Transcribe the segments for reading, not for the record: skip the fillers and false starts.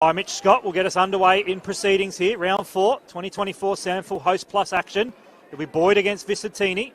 Hi, Mitch Scott will get us underway in proceedings here. Round 4, 2024 SANFL Host Plus action. It'll be Boyd against Vicentini.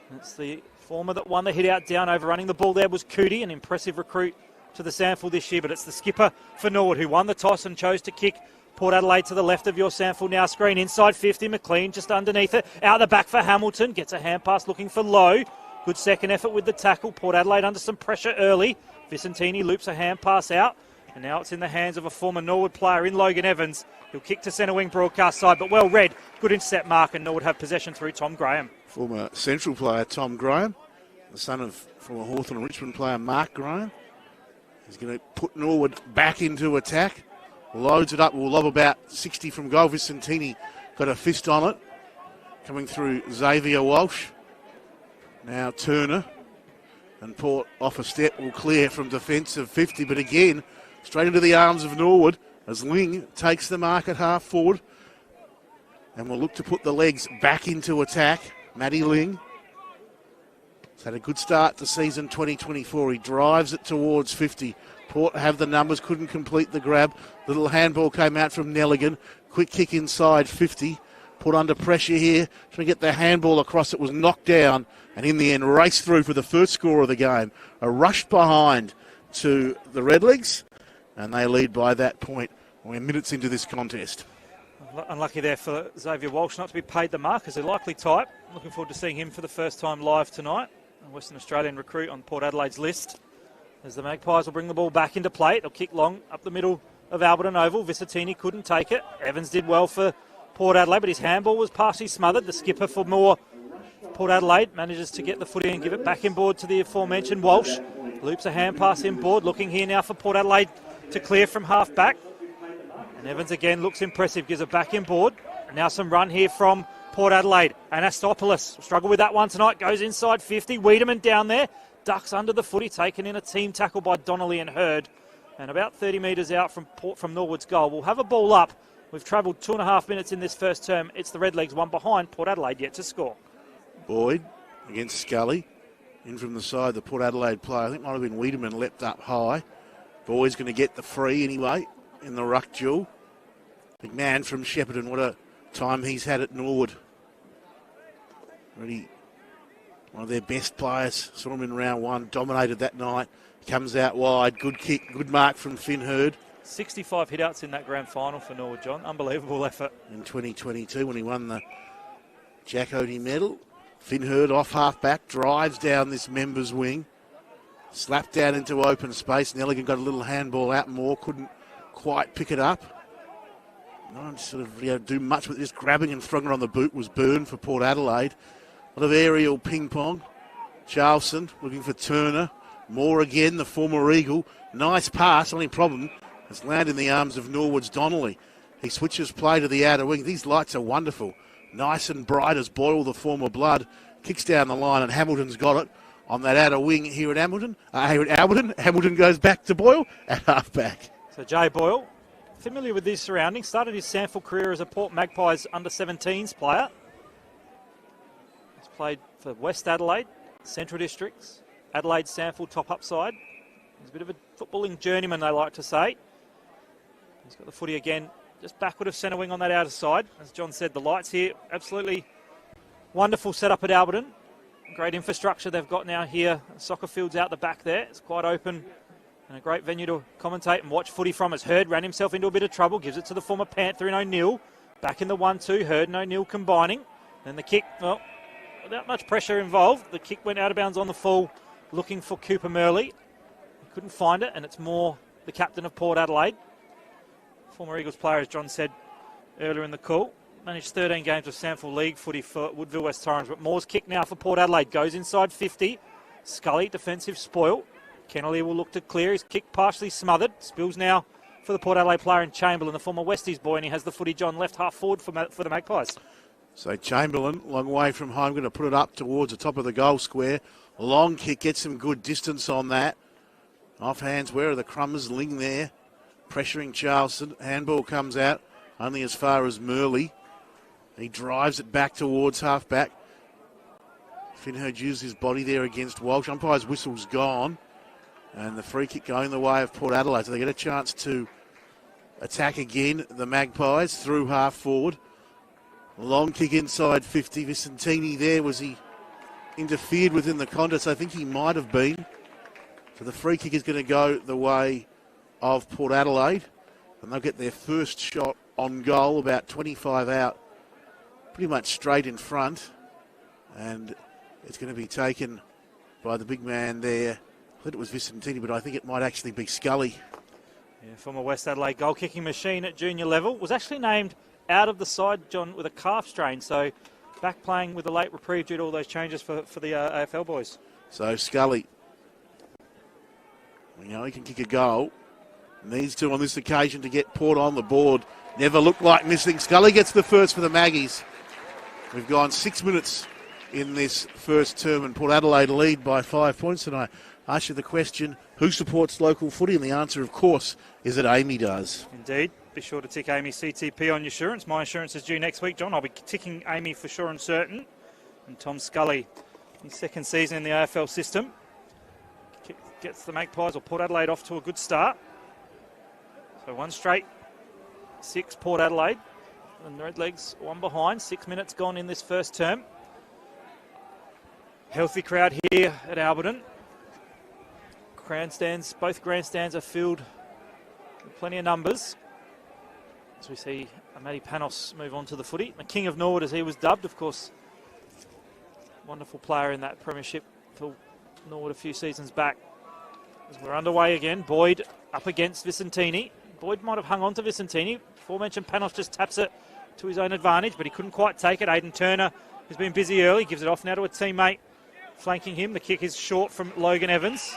That's the former that won the hit out down. Overrunning the ball there was Cootie, an impressive recruit to the SANFL this year. But it's the skipper for Norwood who won the toss and chose to kick Port Adelaide to the left of your SANFL now screen. Inside 50, McLean just underneath it. Out the back for Hamilton. Gets a hand pass looking for Lowe. Good second effort with the tackle. Port Adelaide under some pressure early. Vicentini loops a hand pass out. And now it's in the hands of a former Norwood player in Logan Evans. He'll kick to centre wing broadcast side, but well read. Good intercept mark, and Norwood have possession through Tom Graham. Former Central player Tom Graham, the son of former Hawthorn and Richmond player Mark Graham. He's going to put Norwood back into attack. Loads it up. Will lob about 60 from goal. Vicentini got a fist on it. Coming through Xavier Walsh. Now Turner. And Port off a step will clear from defensive 50, but again, straight into the arms of Norwood as Ling takes the mark at half forward and will look to put the legs back into attack. Matty Ling has had a good start to season 2024. He drives it towards 50. Port have the numbers, couldn't complete the grab. Little handball came out from Nelligan. Quick kick inside 50. Put under pressure here, trying to get the handball across. It was knocked down and in the end raced through for the first score of the game. A rush behind to the Redlegs, and they lead by that point. We're minutes into this contest. Unlucky there for Xavier Walsh not to be paid the mark as a likely type. Looking forward to seeing him for the first time live tonight. A Western Australian recruit on Port Adelaide's list. As the Magpies will bring the ball back into play. They'll kick long up the middle of Alberton Oval. Vicentini couldn't take it. Evans did well for Port Adelaide, but his handball was partially smothered. The skipper for Port Adelaide manages to get the footy and give it back inboard to the aforementioned Walsh. Loops a hand pass inboard. Looking here now for Port Adelaide to clear from half back. And Evans again looks impressive, gives it back inboard. And now some run here from Port Adelaide. Anastopoulos struggled with that one tonight, goes inside 50. Wiedemann down there, ducks under the footy, taken in a team tackle by Donnelly and Hurd. And about 30 metres out from Norwood's goal. We'll have a ball up. We've travelled 2.5 minutes in this first term. It's the Redlegs, one behind. Port Adelaide yet to score. Boyd against Scully. In from the side, the Port Adelaide player. I think it might have been Wiedemann leapt up high. Boyd's going to get the free anyway in the ruck duel. McMahon from Shepparton. What a time he's had at Norwood. Really one of their best players. Saw him in round 1. Dominated that night. Comes out wide. Good kick. Good mark from Finn Hurd. 65 hitouts in that grand final for Norwood, John. Unbelievable effort. In 2022 when he won the Jack Odie medal. Finn Hurd off half-back, drives down this members' wing. Slapped down into open space. Nelligan got a little handball out more, couldn't quite pick it up. No sort of do much with this. Grabbing and throwing it on the boot was Byrne for Port Adelaide. A lot of aerial ping-pong. Charleston looking for Turner. Moore again, the former Eagle. Nice pass, only problem. It's landed in the arms of Norwood's Donnelly. He switches play to the outer wing. These lights are wonderful. Nice and bright as Boyle, the former Blood. Kicks down the line and Hamilton's got it on that outer wing here at Hamilton. Hamilton goes back to Boyle at half-back. So Jay Boyle, familiar with these surroundings, started his SANFL career as a Port Magpies under-17s player. He's played for West Adelaide, Central Districts, Adelaide SANFL top-up side. He's a bit of a footballing journeyman, they like to say. He's got the footy again, just backward of centre wing on that outer side. As John said, the lights here, absolutely wonderful setup at Alberton. Great infrastructure they've got now here. Soccer field's out the back there. It's quite open and a great venue to commentate and watch footy from. As Hurd ran himself into a bit of trouble, gives it to the former Panther in O'Neill. Back in the 1-2, Hurd and O'Neill combining. Then the kick, well, without much pressure involved. The kick went out of bounds on the full, looking for Cooper Murley. He couldn't find it, and it's more the captain of Port Adelaide. Former Eagles player, as John said earlier in the call. Managed 13 games of SANFL League footy for Woodville West Torrens. But Moore's kick now for Port Adelaide. Goes inside 50. Scully, defensive spoil. Kennelly will look to clear. His kick partially smothered. Spills now for the Port Adelaide player in Chamberlain, the former Westies boy, and he has the footy, John, left half forward for the Magpies. So Chamberlain, long way from home, going to put it up towards the top of the goal square. A long kick, gets some good distance on that. Off hands, where are the Crummers? Ling there, pressuring Charleston. Handball comes out, only as far as Murley. He drives it back towards half-back. Finhurd used his body there against Walsh. Umpire's whistle's gone. And the free kick going the way of Port Adelaide. So they get a chance to attack again, the Magpies, through half forward. Long kick inside 50. Vicentini there. Was he interfered with in the contest? I think he might have been. So the free kick is going to go the way of Port Adelaide. And they'll get their first shot on goal, about 25 out, pretty much straight in front. And it's going to be taken by the big man there. I thought it was Vicentini, but I think it might actually be Scully. Yeah, former West Adelaide goal-kicking machine at junior level. Was actually named out of the side, John, with a calf strain. So back playing with a late reprieve due to all those changes for the AFL boys. So Scully, we know he can kick a goal. Needs to on this occasion to get Port on the board. Never looked like missing. Scully gets the first for the Maggies. We've gone 6 minutes in this first term and Port Adelaide lead by 5 points. And I ask you the question, who supports local footy? And the answer, of course, is that Amy does. Indeed. Be sure to tick Amy CTP on your insurance. My insurance is due next week, John. I'll be ticking Amy for sure and certain. And Tom Scully, his second season in the AFL system, gets the Magpies or Port Adelaide off to a good start. So one straight, 6 Port Adelaide. And the Redlegs one behind. 6 minutes gone in this first term. Healthy crowd here at Alberton. Grandstands, both grandstands are filled with plenty of numbers. As we see Matty Panos move on to the footy. The King of Norwood, as he was dubbed, of course. Wonderful player in that premiership for Norwood a few seasons back. As we're underway again, Boyd up against Vicentini. Boyd might have hung on to Vicentini. Aforementioned Panos just taps it to his own advantage, but he couldn't quite take it. Aidan Turner has been busy early, gives it off now to a teammate flanking him. The kick is short from Logan Evans.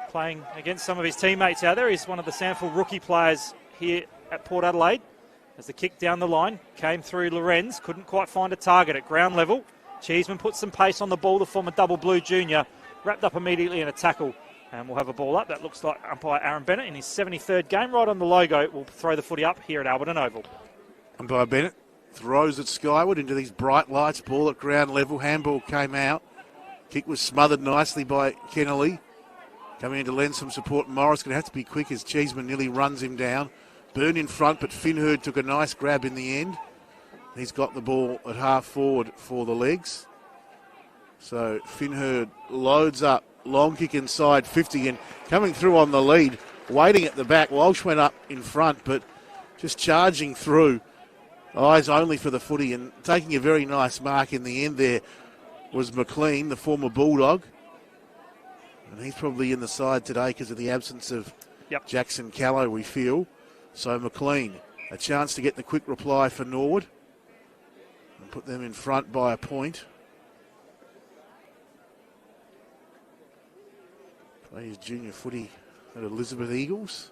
Playing against some of his teammates out there. He's one of the SANFL rookie players here at Port Adelaide. As the kick down the line came through Lorenz, couldn't quite find a target at ground level. Cheeseman puts some pace on the ball, the former double blue junior, wrapped up immediately in a tackle. And we'll have a ball up. That looks like umpire Aaron Bennett in his 73rd game. Right on the logo, will throw the footy up here at Alberton Oval. Umpire Bennett throws it skyward into these bright lights. Ball at ground level. Handball came out. Kick was smothered nicely by Kennelly. Coming in to lend some support. Morris going to have to be quick as Cheeseman nearly runs him down. Byrne in front, but Finherd took a nice grab in the end. He's got the ball at half forward for the legs. So Finherd loads up. Long kick inside 50 and coming through on the lead. Waiting at the back. Walsh went up in front, but just charging through. Eyes only for the footy and taking a very nice mark in the end there was McLean, the former Bulldog. And he's probably in the side today because of the absence of Jackson Callow, we feel. So McLean, a chance to get the quick reply for Norwood and put them in front by a point. Plays junior footy at Elizabeth Eagles.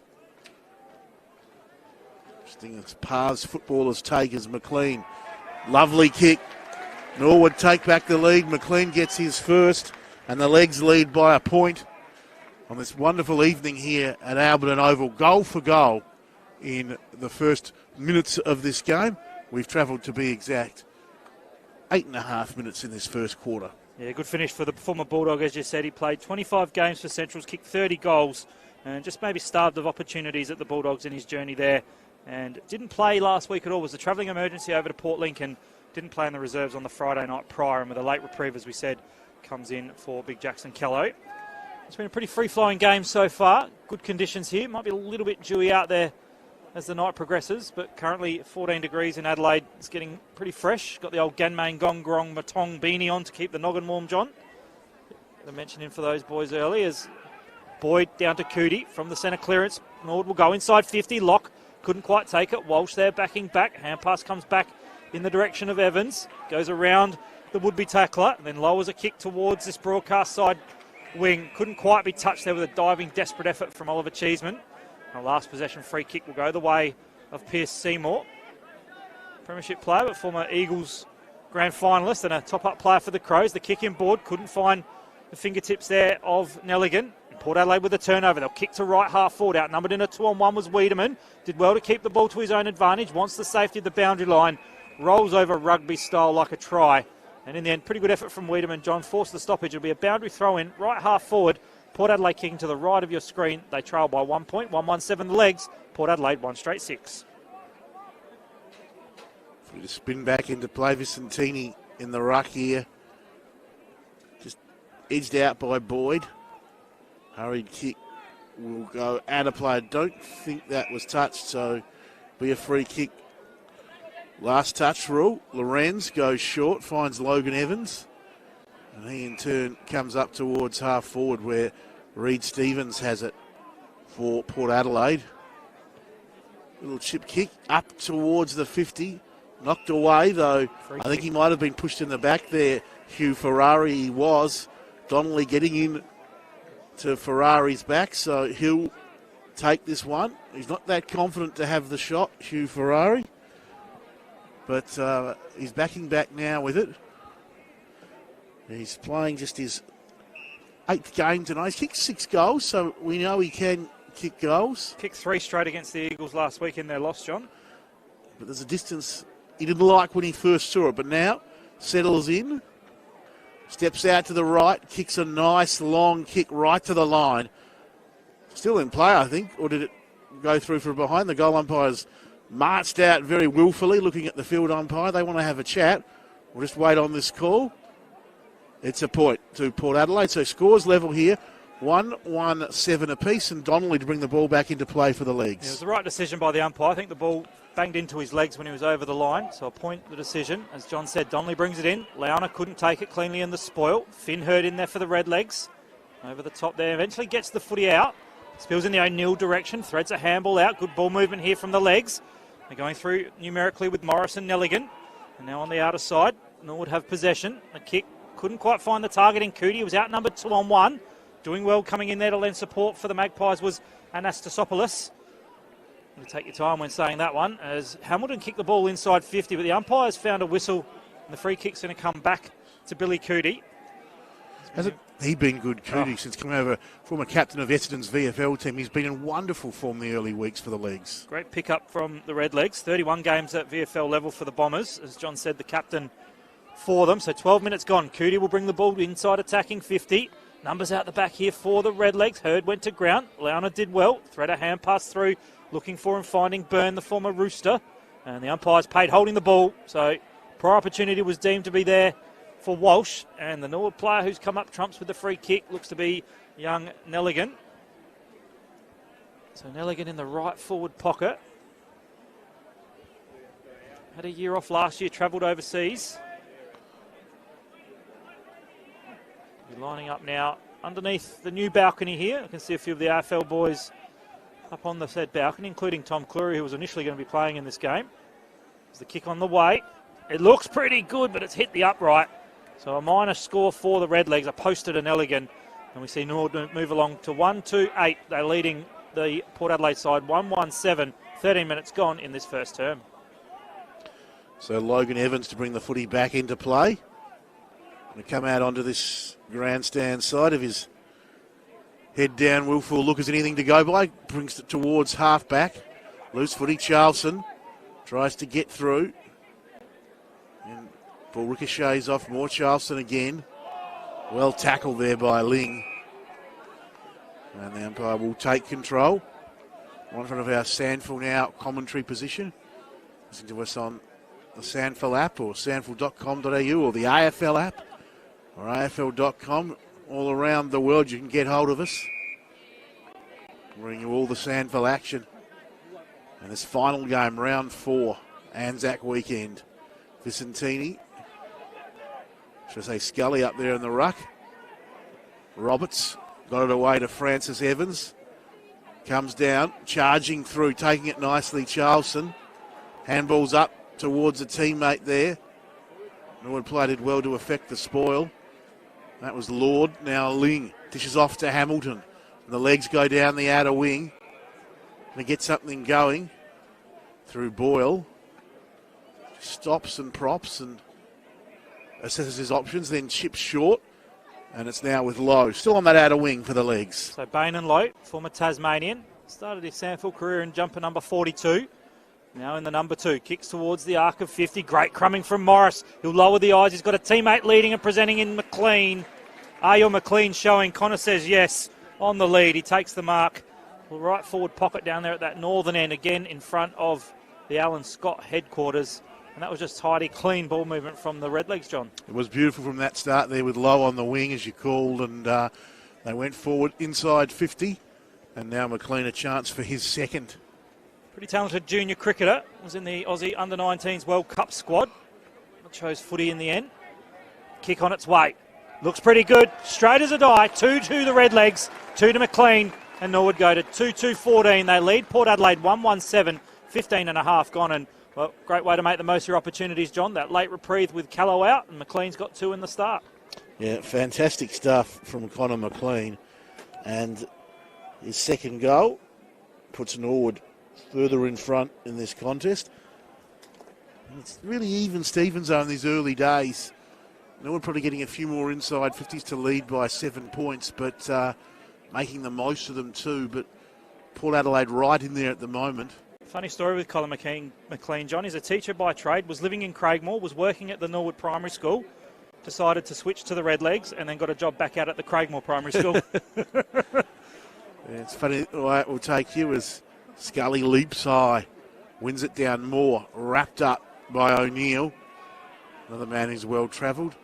Interesting as paths footballers take as McLean. Lovely kick. Norwood take back the lead. McLean gets his first and the legs lead by a point on this wonderful evening here at Alberton Oval. Goal for goal in the first minutes of this game. We've travelled, to be exact, 8.5 minutes in this first quarter. Yeah, good finish for the former Bulldog, as you said. He played 25 games for Centrals, kicked 30 goals, and just maybe starved of opportunities at the Bulldogs in his journey there. And didn't play last week at all. Was a travelling emergency over to Port Lincoln. Didn't play in the reserves on the Friday night prior, and with a late reprieve, as we said, comes in for Big Jackson Callow. It's been a pretty free-flowing game so far. Good conditions here. Might be a little bit dewy out there as the night progresses, but currently 14 degrees in Adelaide. It's getting pretty fresh. Got the old Ganmain Gong Grong Matong beanie on to keep the noggin warm, John. I mentioned him for those boys early as Boyd down to Cootie from the centre clearance. Norwood will go inside 50. Lock couldn't quite take it. Walsh there backing back. Hand pass comes back in the direction of Evans. Goes around the would-be tackler and then lowers a kick towards this broadcast side wing. Couldn't quite be touched there with a diving, desperate effort from Oliver Cheeseman. Our last possession free kick will go the way of Pierce Seymour. Premiership player, but former Eagles grand finalist and a top-up player for the Crows. The kick in board, couldn't find the fingertips there of Nelligan. Port Adelaide with a turnover. They'll kick to right half forward. Outnumbered in a 2-on-1 was Wiedemann. Did well to keep the ball to his own advantage. Wants the safety of the boundary line. Rolls over rugby style like a try. And in the end, pretty good effort from Wiedemann. John forced the stoppage. It'll be a boundary throw in, right half forward. Port Adelaide kicking to the right of your screen. They trail by 1 point. 1-1-7 the legs. Port Adelaide 1 straight 6. We just spin back into play. Vicentini in the ruck here. Just edged out by Boyd. Hurried kick will go out of play. I don't think that was touched, so be a free kick. Last touch rule. Lorenz goes short, finds Logan Evans. And he in turn comes up towards half forward where Reid Stevens has it for Port Adelaide. Little chip kick up towards the 50. Knocked away though. I think he might have been pushed in the back there. Hugh Ferrari he was. Donnelly getting in to Ferrari's back, so he'll take this one. He's not that confident to have the shot, Hugh Ferrari. But he's backing back now with it. He's playing just his 8th game tonight. He's kicked 6 goals, so we know he can kick goals. Kicked 3 straight against the Eagles last week in their loss, John. But there's a distance he didn't like when he first saw it, but now settles in. Steps out to the right, kicks a nice long kick right to the line. Still in play, I think, or did it go through from behind? The goal umpires marched out very willfully, looking at the field umpire. They want to have a chat. We'll just wait on this call. It's a point to Port Adelaide. So scores level here, 1-1-7 apiece, and Donnelly to bring the ball back into play for the legs. Yeah, it was the right decision by the umpire. I think the ball banged into his legs when he was over the line, so a point the decision. As John said, Donnelly brings it in. Leona couldn't take it cleanly in the spoil. Finn Hurd in there for the Redlegs. Over the top there, eventually gets the footy out. Spills in the O'Neill direction, threads a handball out. Good ball movement here from the legs. They're going through numerically with Morris and Nelligan. And now on the outer side, Norwood have possession. A kick, couldn't quite find the target in Cootie. He was outnumbered 2-on-1. Doing well coming in there to lend support for the Magpies was Anastasopoulos. You take your time when saying that one, as Hamilton kicked the ball inside 50, but the umpires found a whistle, and the free kick's going to come back to Billy Cootie. Hasn't he been good, Cootie, since coming over, former captain of Essendon's VFL team? He's been in wonderful form the early weeks for the legs. Great pick-up from the Redlegs. 31 games at VFL level for the Bombers, as John said, the captain for them. So 12 minutes gone. Cootie will bring the ball inside attacking 50. Numbers out the back here for the Redlegs. Hurd went to ground. Leona did well. Thread a hand pass through, looking for and finding Byrne, the former Rooster. And the umpires paid holding the ball. So prior opportunity was deemed to be there for Walsh. And the Norwood player who's come up trumps with the free kick looks to be young Nelligan. So Nelligan in the right forward pocket. Had a year off last year, travelled overseas. Be lining up now underneath the new balcony here. I can see a few of the AFL boys up on the said balcony, including Tom Cleary, who was initially going to be playing in this game. There's the kick on the way. It looks pretty good, but it's hit the upright. So a minus score for the Redlegs. A poster to Nelligan. And we see Norwood move along to 1-2-8. They're leading the Port Adelaide side 1-1-7. 13 minutes gone in this first term. So Logan Evans to bring the footy back into play. Going to come out onto this grandstand side of his head down, willful look as anything to go by. Brings it towards half back. Loose footy, Charleston tries to get through. And ball ricochets off more. Charleston again. Well tackled there by Ling. And the umpire will take control. Right in front of our SANFL now commentary position. Listen to us on the SANFL app or sanfl.com.au or the AFL app or AFL.com. All around the world you can get hold of us. Bring you all the SANFL action. And this final game, round 4, Anzac weekend. Vicentini. Should I say Scully up there in the ruck. Roberts got it away to Francis Evans. Comes down, charging through, taking it nicely, Charleston. Handballs up towards a teammate there. Norwood player did well to affect the spoil. That was Lord. Now Ling dishes off to Hamilton. And the legs go down the outer wing. To get something going through Boyle. Stops and props and assesses his options, then chips short. And it's now with Lowe. Still on that outer wing for the legs. So Bain and Lowe, former Tasmanian. Started his SANFL career in jumper number 42. Now in the number 2. Kicks towards the arc of 50. Great crumbing from Morris. He'll lower the eyes. He's got a teammate leading and presenting in McLean. Are your McLean showing? Connor says yes on the lead. He takes the mark right forward pocket down there at that northern end, again in front of the Alan Scott headquarters. And that was just tidy, clean ball movement from the Redlegs, John. It was beautiful from that start there with Low on the wing, as you called, and they went forward inside 50. And now McLean a chance for his second. Pretty talented junior cricketer. Was in the Aussie Under-19s World Cup squad. Chose footy in the end. Kick on its way. Looks pretty good. Straight as a die. 2-2 the Redlegs. 2 to McLean. And Norwood go to 2-2-14. They lead Port Adelaide 1-1-7. 15 and a half gone. And, well, great way to make the most of your opportunities, John. That late reprieve with Callow out. And McLean's got 2 in the start. Yeah, fantastic stuff from Connor McLean. And his second goal puts Norwood further in front in this contest. And it's really even Stevens in these early days. Norwood probably getting a few more inside 50s to lead by 7 points, but making the most of them too. But Port Adelaide right in there at the moment. Funny story with Colin McLean, John. He's a teacher by trade, was living in Craigmore, was working at the Norwood Primary School, decided to switch to the Redlegs, and then got a job back out at the Craigmore Primary School. Yeah, it's funny the way it will take you as Scully leaps high, wins it down more, wrapped up by O'Neill, another man who's well travelled.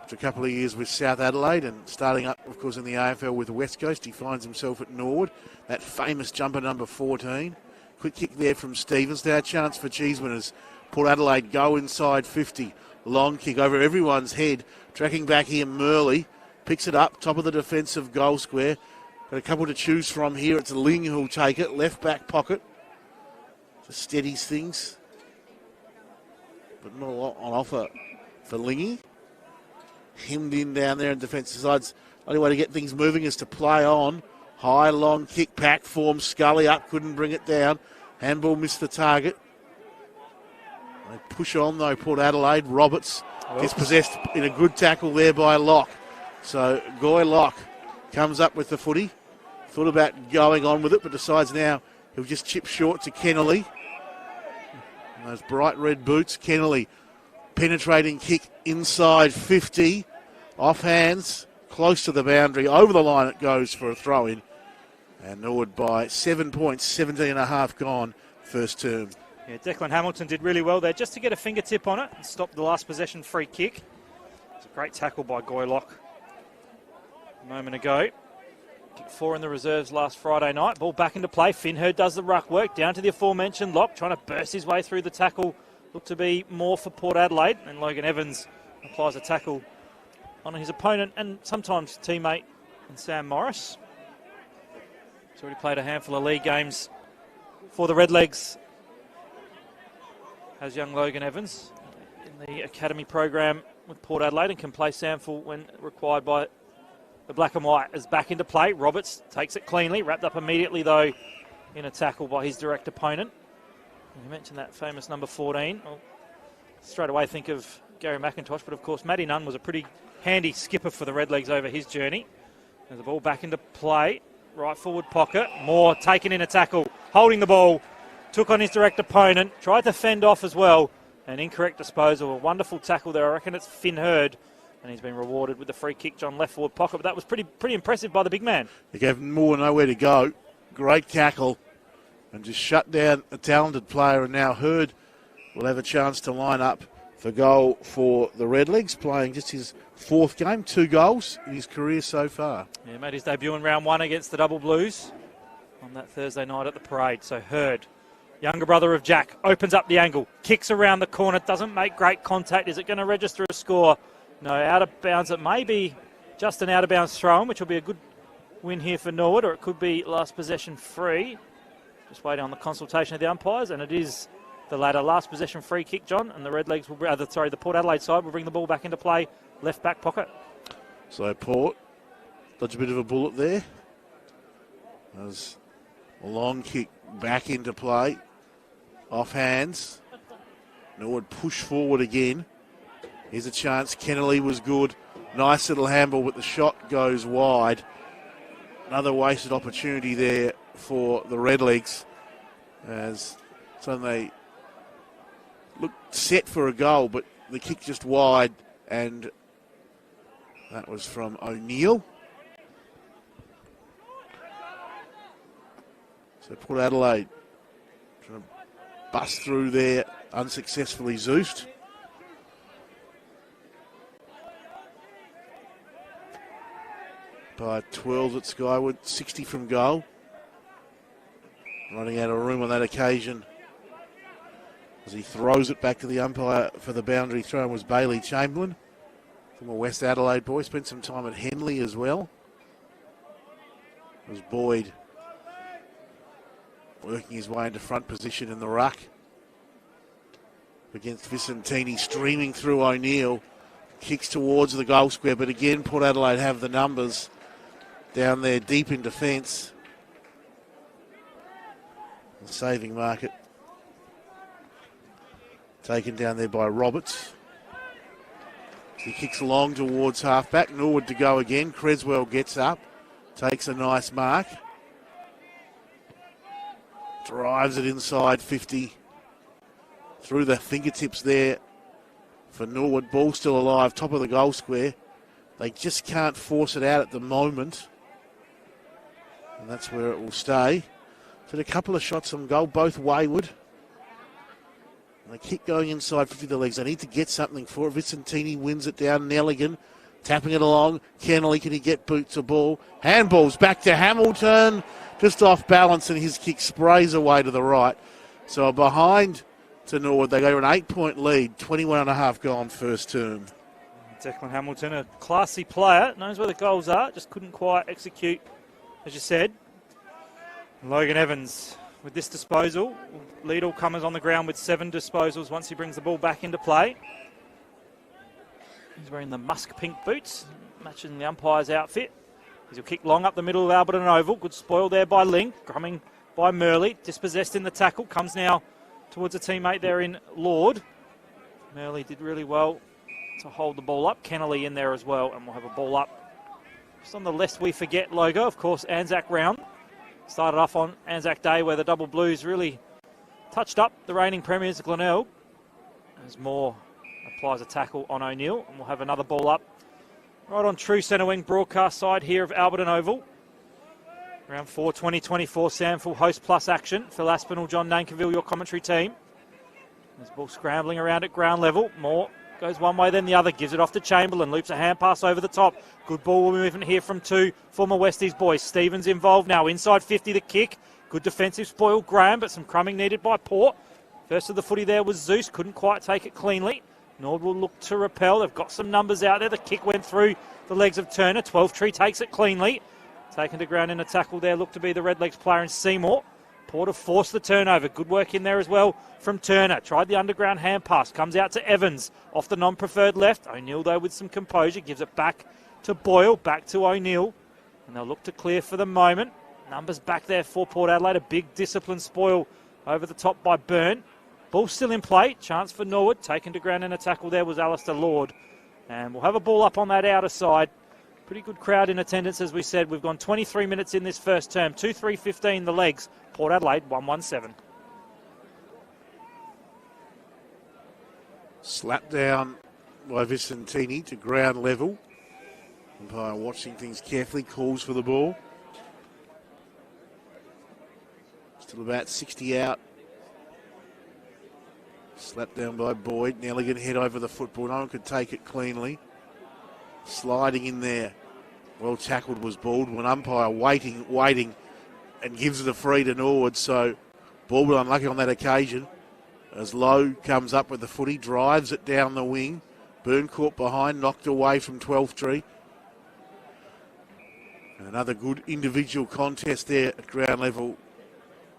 After a couple of years with South Adelaide and starting up, of course, in the AFL with the West Coast, he finds himself at Norwood, that famous jumper number 14. Quick kick there from Stevens. Now a chance for Cheeseman as Port Adelaide go inside 50. Long kick over everyone's head. Tracking back here, Murley picks it up, top of the defensive goal square. Got a couple to choose from here. It's Ling who'll take it. Left back pocket. Just steadies things. But not a lot on offer for Lingy. Hemmed in down there in defensive sides. Only way to get things moving is to play on. High, long kick, pack form. Scully up, couldn't bring it down. Handball missed the target. They push on though, Port Adelaide. Roberts dispossessed in a good tackle there by Locke. So Goy Locke comes up with the footy. Thought about going on with it, but decides now he'll just chip short to Kennelly. And those bright red boots. Kennelly, penetrating kick inside 50. Off hands, close to the boundary. Over the line it goes for a throw-in. And Norwood by 7 points, 17 and a half gone, first term. Yeah, Declan Hamilton did really well there just to get a fingertip on it and stop the last possession free kick. It's a great tackle by Goylock a moment ago. Kick 4 in the reserves last Friday night. Ball back into play. Finn Hurd does the ruck work down to the aforementioned Lock, trying to burst his way through the tackle. Looked to be more for Port Adelaide, and Logan Evans applies a tackle on his opponent and sometimes teammate in Sam Morris. He's already played a handful of league games for the Redlegs, has young Logan Evans in the academy program with Port Adelaide, and can play SANFL when required by the black and white. Is back into play. Roberts takes it cleanly, wrapped up immediately though in a tackle by his direct opponent. And you mentioned that famous number 14. Well, straight away think of Gary McIntosh, but of course Matty Nunn was a pretty handy skipper for the Redlegs over his journey. And the ball back into play, right forward pocket. Moore taken in a tackle, holding the ball, took on his direct opponent, tried to fend off as well. An incorrect disposal, a wonderful tackle there. I reckon it's Finn Hurd, and he's been rewarded with the free kick, John, left forward pocket. But that was pretty impressive by the big man. They gave Moore nowhere to go. Great tackle, and just shut down a talented player. And now Hurd will have a chance to line up for goal for the Redlegs, playing just his 4th game, 2 goals in his career so far. Yeah, made his debut in round 1 against the Double Blues on that Thursday night at the parade. So Hurd, younger brother of Jack, opens up the angle, kicks around the corner, doesn't make great contact. Is it going to register a score? No, out of bounds. It may be just an out of bounds throw-in, which will be a good win here for Norwood, or it could be last possession free. Just waiting on the consultation of the umpires, and it is the latter. Last possession free kick, John, and the Redlegs will, the Port Adelaide side will bring the ball back into play, left back pocket. So Port dodge a bit of a bullet there. As a long kick back into play, off hands. Norwood push forward again. Here's a chance. Kennelly was good. Nice little handball, but the shot goes wide. Another wasted opportunity there for the Redlegs, as suddenly they looked set for a goal, but the kick just wide, and that was from O'Neill. So Port Adelaide trying to bust through there, unsuccessfully. Zeused. By 12 at Skyward, 60 from goal. Running out of room on that occasion as he throws it back to the umpire for the boundary throw was Bailey Chamberlain from a West Adelaide boy. Spent some time at Henley as well. It was Boyd working his way into front position in the ruck against Vicentini, streaming through O'Neill. Kicks towards the goal square, but again Port Adelaide have the numbers down there deep in defence. The saving market taken down there by Roberts. He kicks long towards halfback. Norwood to go again. Creswell gets up, takes a nice mark, drives it inside 50 through the fingertips there for Norwood. Ball still alive, top of the goal square. They just can't force it out at the moment, and that's where it will stay. But a couple of shots on goal, both wayward. And they keep going inside 50 the legs. They need to get something for it. Vicentini wins it down. Nelligan tapping it along. Kennelly, can he get boot to ball? Handballs back to Hamilton. Just off balance, and his kick sprays away to the right. So behind to Norwood, they go to an 8-point lead. 21.5 gone first term. Declan Hamilton, a classy player, knows where the goals are, just couldn't quite execute, as you said. Logan Evans with this disposal. Lead all comers on the ground with 7 disposals once he brings the ball back into play. He's wearing the musk pink boots, matching the umpire's outfit. He'll kick long up the middle of Alberton Oval. Good spoil there by Link, grumming by Murley. Dispossessed in the tackle, comes now towards a teammate there in Lord. Murley did really well to hold the ball up. Kennelly in there as well, and we'll have a ball up. Just on the lest we forget logo, of course, Anzac round. Started off on Anzac Day where the double blues really touched up the reigning premiers, Glenelg. As Moore applies a tackle on O'Neill, and we'll have another ball up right on true centre wing broadcast side here of Alberton Oval. Round 4, 2024 SANFL Host Plus action. Phil Aspinall, John Nankerville, your commentary team. There's ball scrambling around at ground level. Moore goes one way then the other, gives it off to Chamberlain, loops a hand pass over the top. Good ball movement here from 2 former Westies boys. Stevens involved now, inside 50 the kick. Good defensive spoil, Graham, but some crumbing needed by Port. First of the footy there was Zeus, couldn't quite take it cleanly. Norwood will look to repel, they've got some numbers out there. The kick went through the legs of Turner, 12-tree takes it cleanly. Taken to ground in a tackle there, looked to be the Redlegs player in Seymour. Porter forced the turnover. Good work in there as well from Turner. Tried the underground hand pass. Comes out to Evans off the non-preferred left. O'Neill, though, with some composure. Gives it back to Boyle. Back to O'Neill. And they'll look to clear for the moment. Numbers back there for Port Adelaide. A big discipline spoil over the top by Byrne. Ball still in play. Chance for Norwood. Taken to ground in a tackle there was Alistair Lord. And we'll have a ball up on that outer side. Pretty good crowd in attendance, as we said. We've gone 23 minutes in this first term. 2-3-15 the legs. Port Adelaide 1-1-7. Slap down by Vicentini to ground level. Umpire watching things carefully, calls for the ball. Still about 60 out. Slap down by Boyd. Nelligan head over the football. No one could take it cleanly. Sliding in there. Well tackled was Baldwin. Umpire waiting, and gives it a free to Norwood. So Baldwin unlucky on that occasion. As Lowe comes up with the footy, drives it down the wing. Byrne caught behind, knocked away from 12th tree. And another good individual contest there at ground level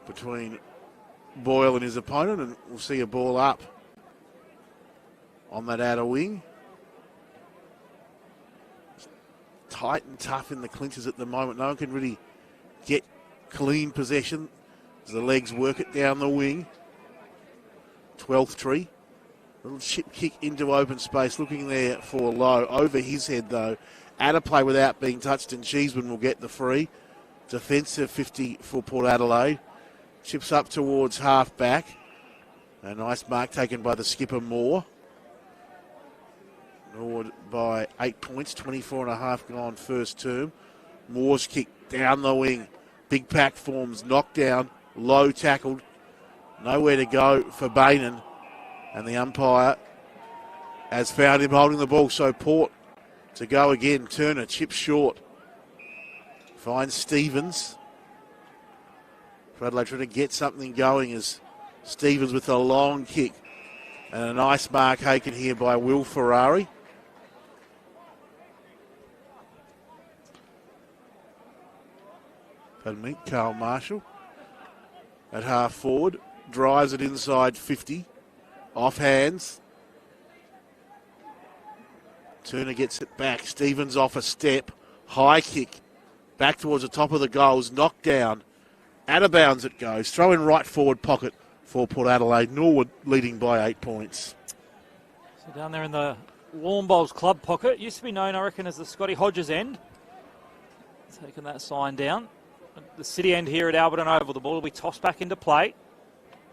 between Boyle and his opponent, and we'll see a ball up on that outer wing. Tight and tough in the clinches at the moment. No one can really get clean possession as the legs work it down the wing. 12th tree. Little chip kick into open space, looking there for Lowe. Over his head, though. Out of play without being touched, and Cheeseman will get the free. Defensive 50 for Port Adelaide. Chips up towards half back. A nice mark taken by the skipper Moore. Norwood by 8 points, 24.5 gone first term. Moore's kick down the wing. Big pack forms, knocked down low tackled. Nowhere to go for Bainan. And the umpire has found him holding the ball. So Port to go again. Turner chips short. Finds Stevens. Adelaide trying to get something going as Stevens with a long kick. And a nice mark taken here by Will Ferrari. Pardon me, Carl Marshall at half forward. Drives it inside 50. Off hands. Turner gets it back. Stevens off a step. High kick. Back towards the top of the goals. Knocked down. Out of bounds it goes. Throw in right forward pocket for Port Adelaide. Norwood leading by 8 points. So down there in the Lawn Bowls club pocket. Used to be known, I reckon, as the Scotty Hodges end. Taking that sign down. The city end here at Alberton Oval. The ball will be tossed back into play.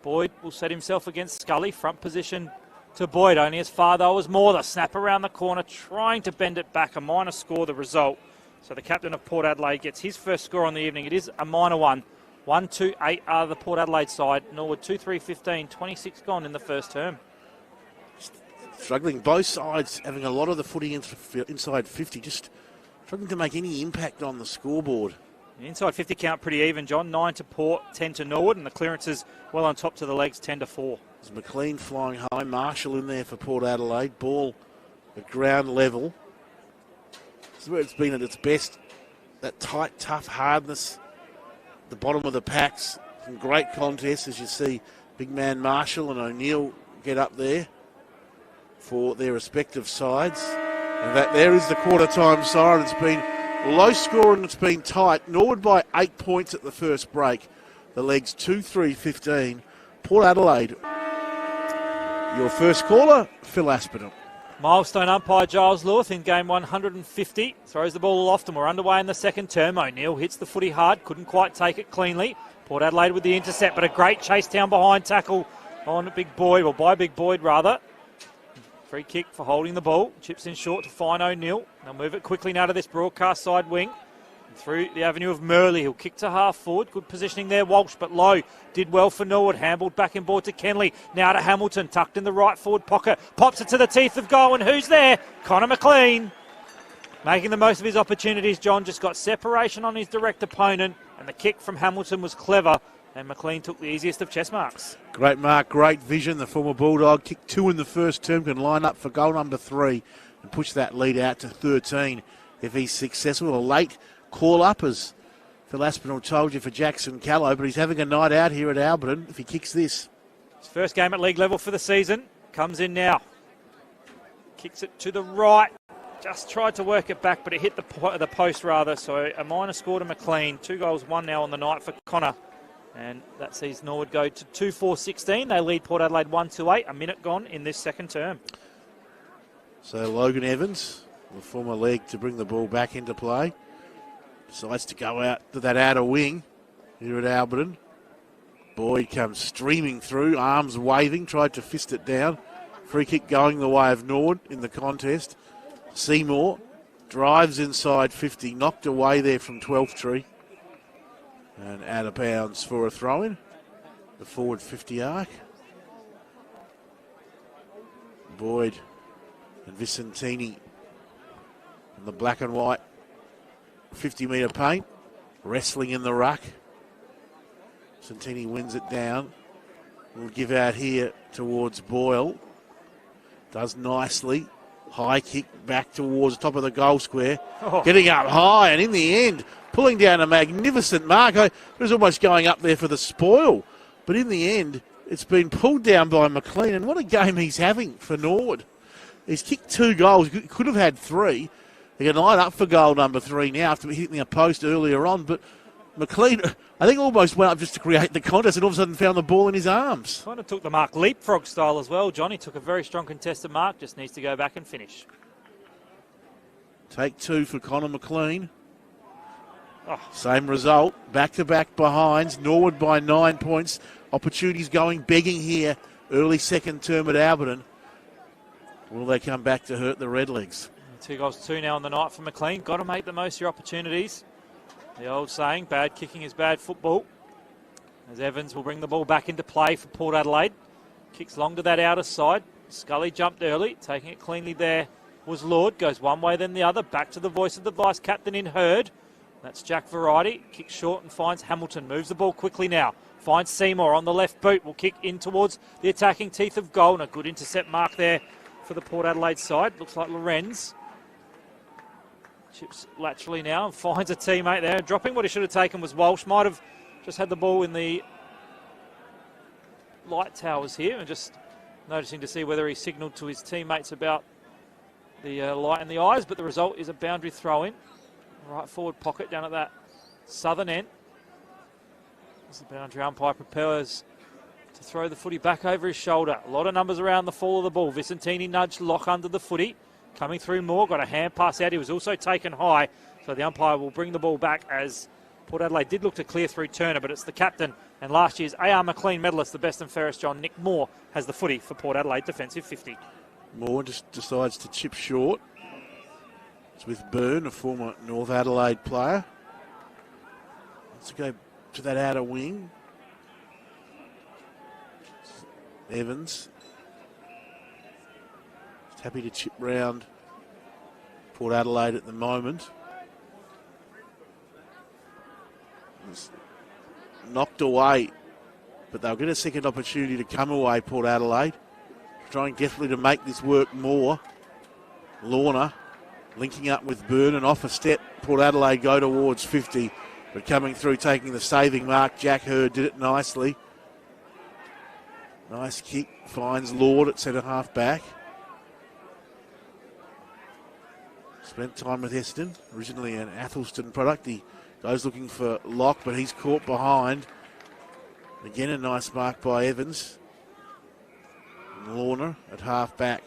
Boyd will set himself against Scully. Front position to Boyd. Only as far, though, as Moore. The snap around the corner, trying to bend it back. A minor score, the result. So the captain of Port Adelaide gets his first score on the evening. It is a minor one. 1-2-8 are the Port Adelaide side. Norwood 2-3-15. 26 gone in the first term. Struggling both sides, having a lot of the footy inside 50. Just struggling to make any impact on the scoreboard. The inside 50 count pretty even, John. 9 to Port, 10 to Norwood, and the clearances well on top to the legs, 10-4. There's McLean flying high. Marshall in there for Port Adelaide. Ball at ground level. This is where it's been at its best. That tight, tough hardness. The bottom of the packs. Some great contests as you see big man Marshall and O'Neill get up there for their respective sides. And that there is the quarter time siren. It's been low scoring, it's been tight. Norwood by 8 points at the first break. The legs 2-3-15. Port Adelaide. Your first caller, Phil Aspinall. Milestone umpire Giles Lewis in game 150. Throws the ball aloft and we're underway in the second term. O'Neill hits the footy hard. Couldn't quite take it cleanly. Port Adelaide with the intercept, but a great chase down behind tackle on Big Boyd, or by Big Boyd rather. Free kick for holding the ball. Chips in short to find O'Neill. They'll move it quickly now to this broadcast side wing. Through the avenue of Murley. He'll kick to half forward. Good positioning there, Walsh, but low. Did well for Norwood. Handballed back in board to Kenley. Now to Hamilton, tucked in the right forward pocket. Pops it to the teeth of goal, and who's there? Connor McLean. Making the most of his opportunities. John just got separation on his direct opponent, and the kick from Hamilton was clever, and McLean took the easiest of chess marks. Great mark, great vision. The former Bulldog kicked 2 in the first term, can line up for goal number 3 and push that lead out to 13 if he's successful. A late call up, as Phil Aspinall told you, for Jackson Callow, but he's having a night out here at Alberton if he kicks this. His first game at league level for the season. Comes in now. Kicks it to the right. Just tried to work it back, but it hit the post rather. So a minor score to McLean. 2 goals, 1 now on the night for Connor. And that sees Norwood go to 2-4-16. They lead Port Adelaide 1-8. A minute gone in this second term. So Logan Evans, the former leg, to bring the ball back into play. Decides to go out to that outer wing here at Alberton. Boyd comes streaming through, arms waving, tried to fist it down. Free kick going the way of Norwood in the contest. Seymour drives inside 50, knocked away there from 12th tree. And out of bounds for a throw-in. The forward 50 arc. Boyd and Vicentini in the black and white 50-metre paint. Wrestling in the ruck. Vicentini wins it down. We'll give out here towards Boyle. Does nicely. High kick back towards the top of the goal square. Getting up high, and in the end, pulling down a magnificent mark. It was almost going up there for the spoil. But in the end, it's been pulled down by McLean. And what a game he's having for Norwood. He's kicked 2 goals. Could have had 3. He can line up for goal number 3 now after hitting a post earlier on. But McLean, I think, almost went up just to create the contest and all of a sudden found the ball in his arms. Kind of took the mark leapfrog style as well, Johnny. Took a very strong contested mark. Just needs to go back and finish. Take 2 for Connor McLean. Same result. Back-to-back behinds. Norwood by 9 points. Opportunities going begging here. Early second term at Alberton. Will they come back to hurt the Redlegs? 2 goals, 2 now on the night for McLean. Got to make the most of your opportunities. The old saying, bad kicking is bad football. As Evans will bring the ball back into play for Port Adelaide. Kicks long to that outer side. Scully jumped early, taking it cleanly there was Lord. Goes one way then the other. Back to the voice of the vice-captain in Hurd. That's Jack Variety. Kicks short and finds Hamilton. Moves the ball quickly now. Finds Seymour on the left boot. Will kick in towards the attacking teeth of goal. And a good intercept mark there for the Port Adelaide side. Looks like Lorenz chips laterally now and finds a teammate there. Dropping what he should have taken was Walsh. Might have just had the ball in the light towers here and just noticing to see whether he signalled to his teammates about the light in the eyes. But the result is a boundary throw-in. Right forward pocket down at that southern end. As the boundary umpire prepares to throw the footy back over his shoulder. A lot of numbers around the fall of the ball. Vicentini nudged Lock under the footy. Coming through more, got a hand pass out. He was also taken high. So the umpire will bring the ball back as Port Adelaide did look to clear through Turner, but it's the captain and last year's AR McLean medalist, the best and fairest John, Nick Moore, has the footy for Port Adelaide defensive 50. Moore just decides to chip short. It's with Byrne, a former North Adelaide player. Let's go to that outer wing. Evans. Just happy to chip round Port Adelaide at the moment. It's knocked away, but they'll get a second opportunity to come away, Port Adelaide. Trying desperately to make this work more. Lorna linking up with Byrne and off a step. Port Adelaide go towards 50, but coming through, taking the saving mark. Jack Hurd did it nicely. Nice kick, finds Lord at centre half back. Spent time with Heston, originally an Athelston product. He goes looking for Locke, but he's caught behind. Again, a nice mark by Evans. And Lorna at half back,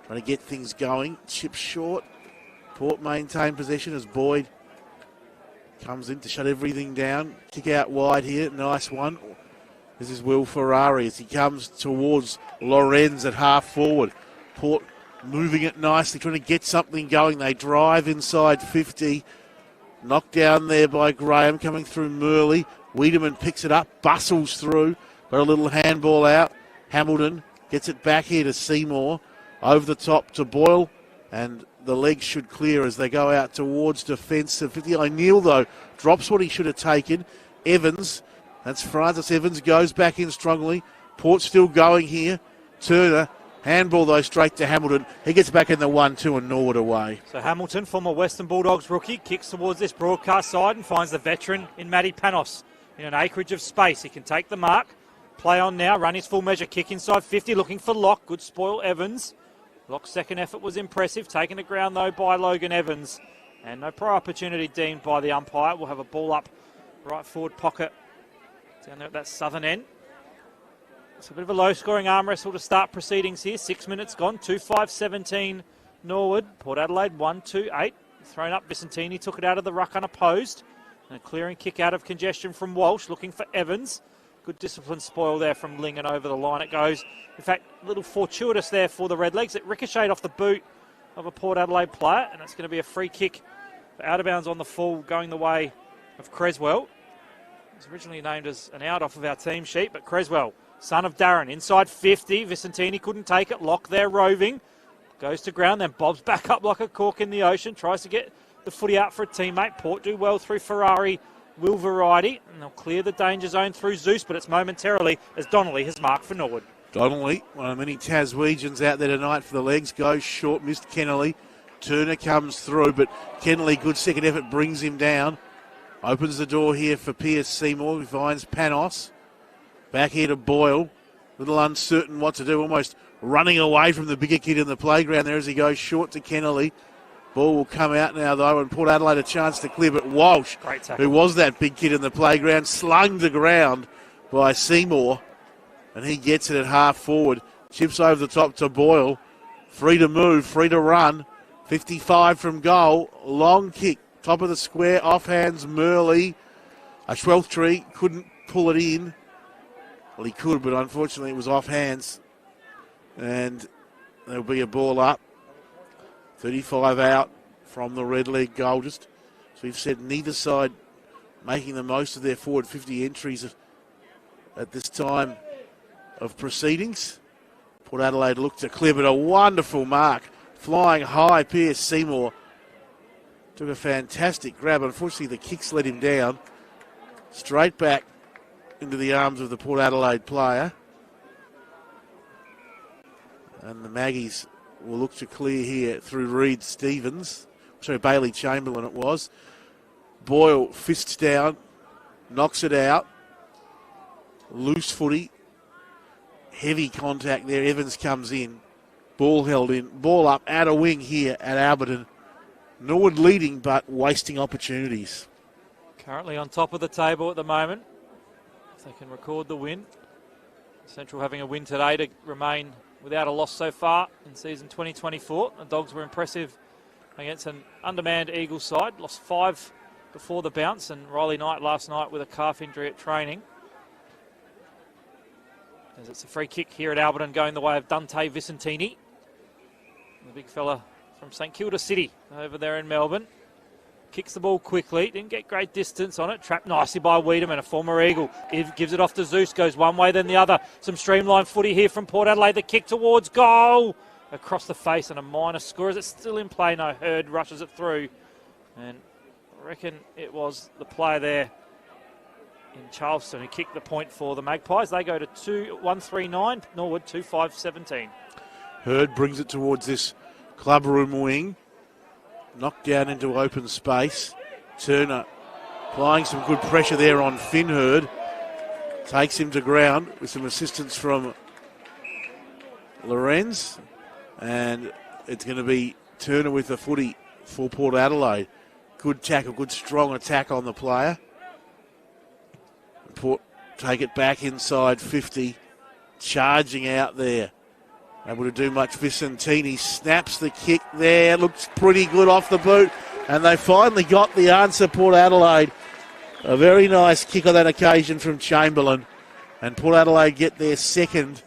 trying to get things going. Chip short. Port maintain possession as Boyd comes in to shut everything down. Kick out wide here, nice one. This is Will Ferrari as he comes towards Lorenz at half forward. Port moving it nicely, trying to get something going. They drive inside 50. Knocked down there by Graham, coming through Murley. Wiedemann picks it up, bustles through. Got a little handball out. Hamilton gets it back here to Seymour. Over the top to Boyle. And the legs should clear as they go out towards defensive 50. O'Neill, though, drops what he should have taken. Evans, that's Francis Evans, goes back in strongly. Port still going here. Turner, handball, though, straight to Hamilton. He gets back in the 1-2 and Norwood away. So Hamilton, former Western Bulldogs rookie, kicks towards this broadcast side and finds the veteran in Matty Panos in an acreage of space. He can take the mark. Play on now, run his full measure, kick inside 50, looking for Locke. Good spoil, Evans. Locke's second effort was impressive, taken to ground though by Logan Evans. And no prior opportunity deemed by the umpire. We'll have a ball up right forward pocket down there at that southern end. It's a bit of a low-scoring arm wrestle to start proceedings here. 6 minutes gone, 2-5-17 Norwood. Port Adelaide 1-2-8. Thrown up, Vicentini took it out of the ruck unopposed. And a clearing kick out of congestion from Walsh, looking for Evans. Good discipline spoil there from Ling, and over the line it goes. In fact, a little fortuitous there for the Redlegs. It ricocheted off the boot of a Port Adelaide player, and it's going to be a free kick out of bounds on the full, going the way of Creswell. It was originally named as an out off of our team sheet, but Creswell, son of Darren, inside 50. Vicentini couldn't take it. Lock there roving. Goes to ground, then bobs back up like a cork in the ocean. Tries to get the footy out for a teammate. Port do well through Ferrari, Will Variety, and they'll clear the danger zone through Zeus, but it's momentarily as Donnelly has marked for Norwood. Donnelly, one of many Taswegians out there tonight for the legs, goes short, missed Kennelly. Turner comes through, but Kennelly, good second effort, brings him down. Opens the door here for Pierce Seymour, who finds Panos. Back here to Boyle, little uncertain what to do, almost running away from the bigger kid in the playground there as he goes short to Kennelly. Ball will come out now, though, and Port Adelaide a chance to clear, but Walsh, who was that big kid in the playground, slung to ground by Seymour, and he gets it at half forward. Chips over the top to Boyle. Free to move, free to run. 55 from goal. Long kick, top of the square, off hands Murley. A Schweltry couldn't pull it in. Well, he could, but unfortunately it was off hands. And there'll be a ball up. 35 out from the red leg goal. Just so we've said, neither side making the most of their forward 50 entries at this time of proceedings. Port Adelaide looked to clear, but a wonderful mark. Flying high, Pierce Seymour took a fantastic grab. Unfortunately, the kicks let him down. Straight back into the arms of the Port Adelaide player. And the Maggies will look to clear here through Reed Stevens. Sorry, Bailey Chamberlain it was. Boyle fists down, knocks it out. Loose footy. Heavy contact there. Evans comes in. Ball held in. Ball up out of wing here at Alberton. Norwood leading but wasting opportunities. Currently on top of the table at the moment. If they can record the win. Central having a win today to remain without a loss so far in season 2024. The Dogs were impressive against an undermanned Eagles side. Lost 5 before the bounce, and Riley Knight last night with a calf injury at training. As it's a free kick here at Alberton going the way of Dante Vicentini. The big fella from St Kilda City over there in Melbourne. Kicks the ball quickly, didn't get great distance on it. Trapped nicely by Wiedemann, a former Eagle. He gives it off to Zeus, goes one way then the other. Some streamlined footy here from Port Adelaide. The kick towards goal. Across the face and a minor score. Is it still in play? No, Hurd rushes it through. And I reckon it was the player there in Charleston who kicked the point for the Magpies. They go to 139, Norwood 25-17. Hurd brings it towards this clubroom wing. Knocked down into open space. Turner applying some good pressure there on Finn Hurd. Takes him to ground with some assistance from Lorenz. And it's going to be Turner with the footy for Port Adelaide. Good tackle, good strong attack on the player. Port take it back inside 50. Charging out there. Able to do much. Vicentini snaps the kick there. Looks pretty good off the boot. And they finally got the answer, Port Adelaide. A very nice kick on that occasion from Chamberlain. And Port Adelaide get their second.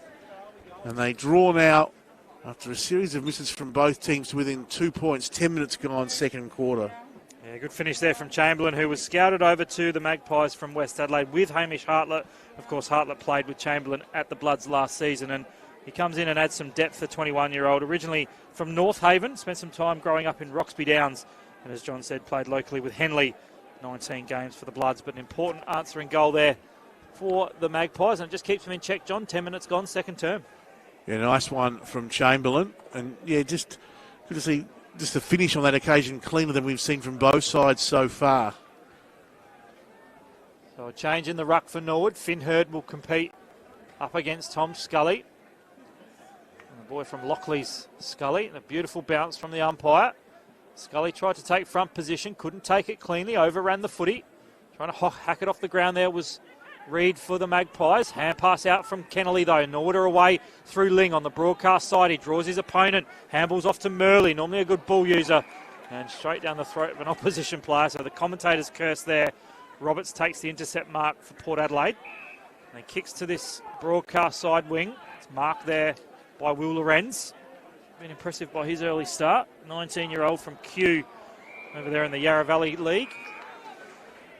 And they draw now after a series of misses from both teams to within 2 points. 10 minutes gone, second quarter. Yeah, good finish there from Chamberlain, who was scouted over to the Magpies from West Adelaide with Hamish Hartlett. Of course, Hartlett played with Chamberlain at the Bloods last season, and he comes in and adds some depth, the 21-year-old, originally from North Haven, spent some time growing up in Roxby Downs, and as John said, played locally with Henley, 19 games for the Bloods, but an important answering goal there for the Magpies, and it just keeps them in check, John. 10 minutes gone, second term. Yeah, nice one from Chamberlain, and yeah, just good to see just the finish on that occasion cleaner than we've seen from both sides so far. So a change in the ruck for Norwood. Finn Hurd will compete up against Tom Scully. And the boy from Lockley's Scully. And a beautiful bounce from the umpire. Scully tried to take front position, couldn't take it cleanly, overran the footy. Trying to hack it off the ground there was Reid for the Magpies. Hand pass out from Kennelly though. Norwood are away through Ling on the broadcast side. He draws his opponent. Handballs off to Murley, normally a good ball user. And straight down the throat of an opposition player. So the commentator's curse there. Roberts takes the intercept mark for Port Adelaide. And he kicks to this broadcast side wing. It's marked there by Will Lorenz. Been impressive by his early start. 19-year-old from Kew over there in the Yarra Valley League.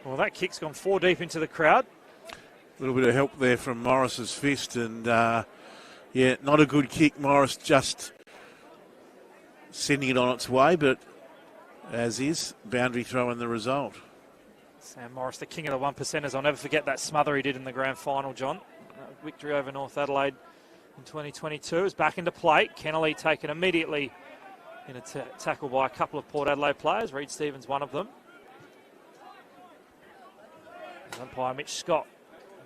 Well, that kick's gone 4 deep into the crowd. A little bit of help there from Morris's fist, and yeah, not a good kick. Morris just sending it on its way, but as is, boundary throw in the result. Sam Morris, the king of the 1%ers. I'll never forget that smother he did in the grand final, John. Victory over North Adelaide in 2022 is back into play. Kennelly taken immediately in a tackle by a couple of Port Adelaide players. Reid Stevens, one of them. Umpire Mitch Scott.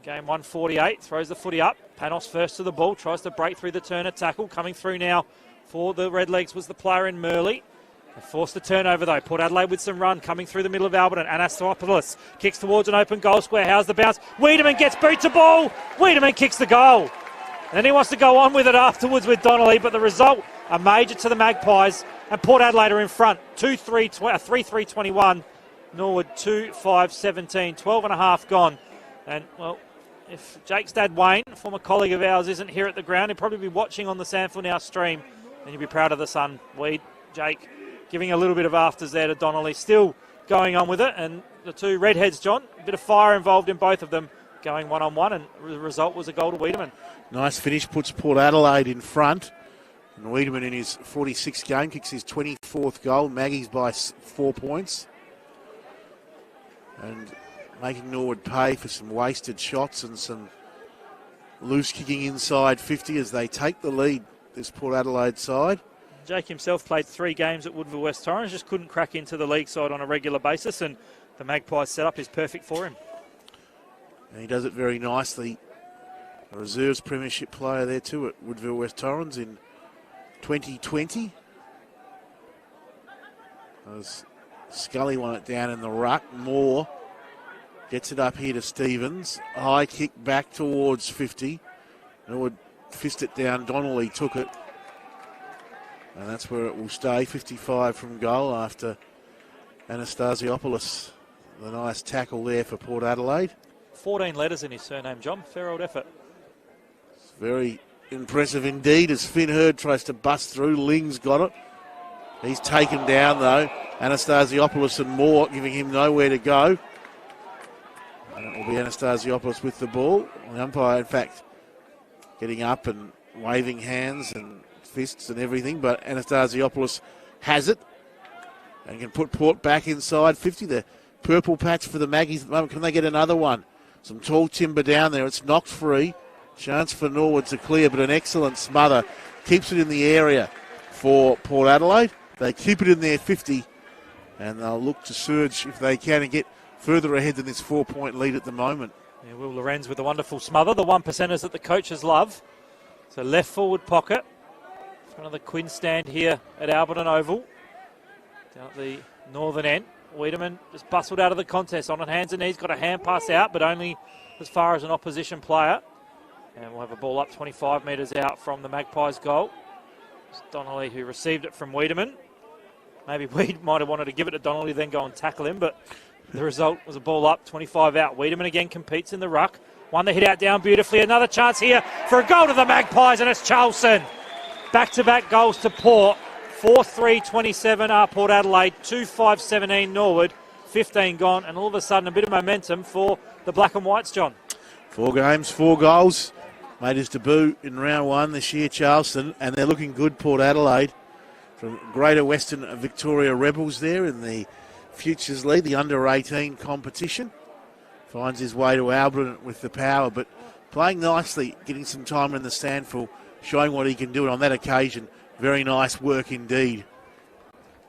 Game 148, throws the footy up. Panos first to the ball, tries to break through the Turner tackle. Coming through now for the Redlegs was the player in Murley. They forced the turnover though. Port Adelaide with some run coming through the middle of Alberton. Anastopoulos kicks towards an open goal square. How's the bounce? Wiedemann gets beat to ball. Wiedemann kicks the goal. And then he wants to go on with it afterwards with Donnelly, but the result, a major to the Magpies. And Port Adelaide are in front. 3-3-21. Norwood 2-5-17. 12 and a half gone. And, well, if Jake's dad Wayne, a former colleague of ours, isn't here at the ground, he'll probably be watching on the SANFL Now stream, and you'll be proud of the son, Weed. Jake giving a little bit of afters there to Donnelly, still going on with it, and the two redheads, John, a bit of fire involved in both of them. going one-on-one, and the result was a goal to Wiedemann. Nice finish, puts Port Adelaide in front. And Wiedemann in his 46th game kicks his 24th goal. Maggie's by 4 points. And making Norwood pay for some wasted shots and some loose kicking inside 50 as they take the lead, this Port Adelaide side. Jake himself played 3 games at Woodville West Torrens, just couldn't crack into the league side on a regular basis, and the Magpies setup is perfect for him. And he does it very nicely. A reserves premiership player there too at Woodville West Torrens in 2020. As Scully won it down in the ruck. Moore gets it up here to Stevens. High kick back towards 50. Norwood fist it down. Donnelly took it. And that's where it will stay. 55 from goal after Anastasiopoulos. The nice tackle there for Port Adelaide. 14 letters in his surname, John. Fair old effort. It's very impressive indeed as Finn Hurd tries to bust through. Ling's got it. He's taken down though. Anastasiopoulos and Moore giving him nowhere to go. And it will be Anastasiopoulos with the ball. The umpire, in fact, getting up and waving hands and fists and everything, but Anastasiopoulos has it and can put Port back inside 50. The purple patch for the Maggies at the moment. Can they get another one? Some tall timber down there. It's knocked free. Chance for Norwood to clear, but an excellent smother. Keeps it in the area for Port Adelaide. They keep it in their 50, and they'll look to surge if they can and get further ahead than this 4-point lead at the moment. Yeah, Will Lorenz with a wonderful smother. The 1%ers that the coaches love. So left forward pocket. Front of the Quinn stand here at Alberton Oval. Down at the northern end. Wiedemann just bustled out of the contest on hands and knees. Got a hand pass out, but only as far as an opposition player. And we'll have a ball up 25 metres out from the Magpies' goal. It's Donnelly who received it from Wiedemann. Maybe Weed might have wanted to give it to Donnelly, then go and tackle him, but the result was a ball up, 25 out. Wiedemann again competes in the ruck. One that hit out down beautifully. Another chance here for a goal to the Magpies, and it's Charlson. Back-to-back goals to Port. 4-3-27 Port Adelaide, 2-5-17 Norwood. 15 gone, and all of a sudden a bit of momentum for the Black and Whites, John. 4 games, 4 goals. Made his debut in round 1 this year, Charleston, and they're looking good, Port Adelaide. From Greater Western Victoria Rebels there in the Futures League, the under-18 competition. Finds his way to Alberton with the power, but playing nicely, getting some time in the SANFL, showing what he can do, and on that occasion, very nice work indeed.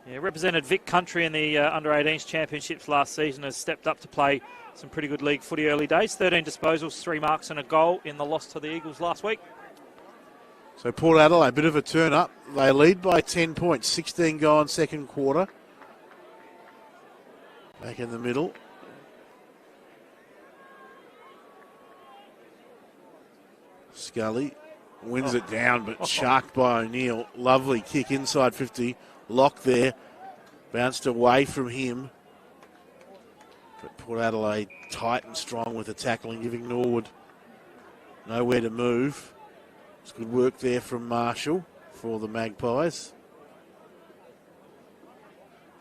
Yeah, represented Vic Country in the under-18s championships last season, has stepped up to play some pretty good league footy early days. 13 disposals, 3 marks and a goal in the loss to the Eagles last week. So Port Adelaide, a bit of a turn up. They lead by 10 points, 16 gone second quarter. Back in the middle. Scully wins it down, but sharked by O'Neill. Lovely kick inside 50. Lock there. Bounced away from him. But Port Adelaide tight and strong with the tackling, giving Norwood nowhere to move. It's good work there from Marshall for the Magpies.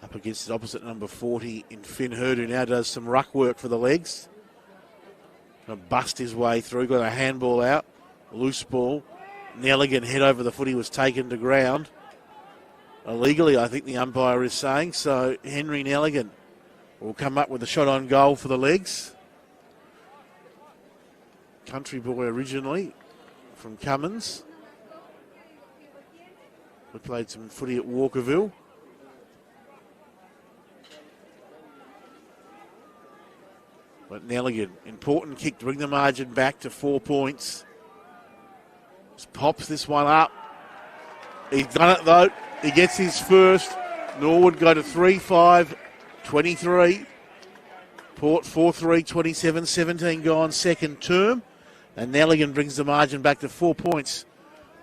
Up against the opposite number 40 in Finn Hurd, who now does some ruck work for the legs. Gonna bust his way through, got a handball out, loose ball. Nelligan head over the footy was taken to ground. Illegally, I think the umpire is saying. So Henry Nelligan will come up with a shot on goal for the legs. Country boy originally from Cummins. We played some footy at Walkerville. But Nelligan, important kick to bring the margin back to 4 points. Just pops this one up. He's done it though. He gets his first. Norwood go to 3-5-23. Port 4-3-27, 17 gone second term. And Nelligan brings the margin back to 4 points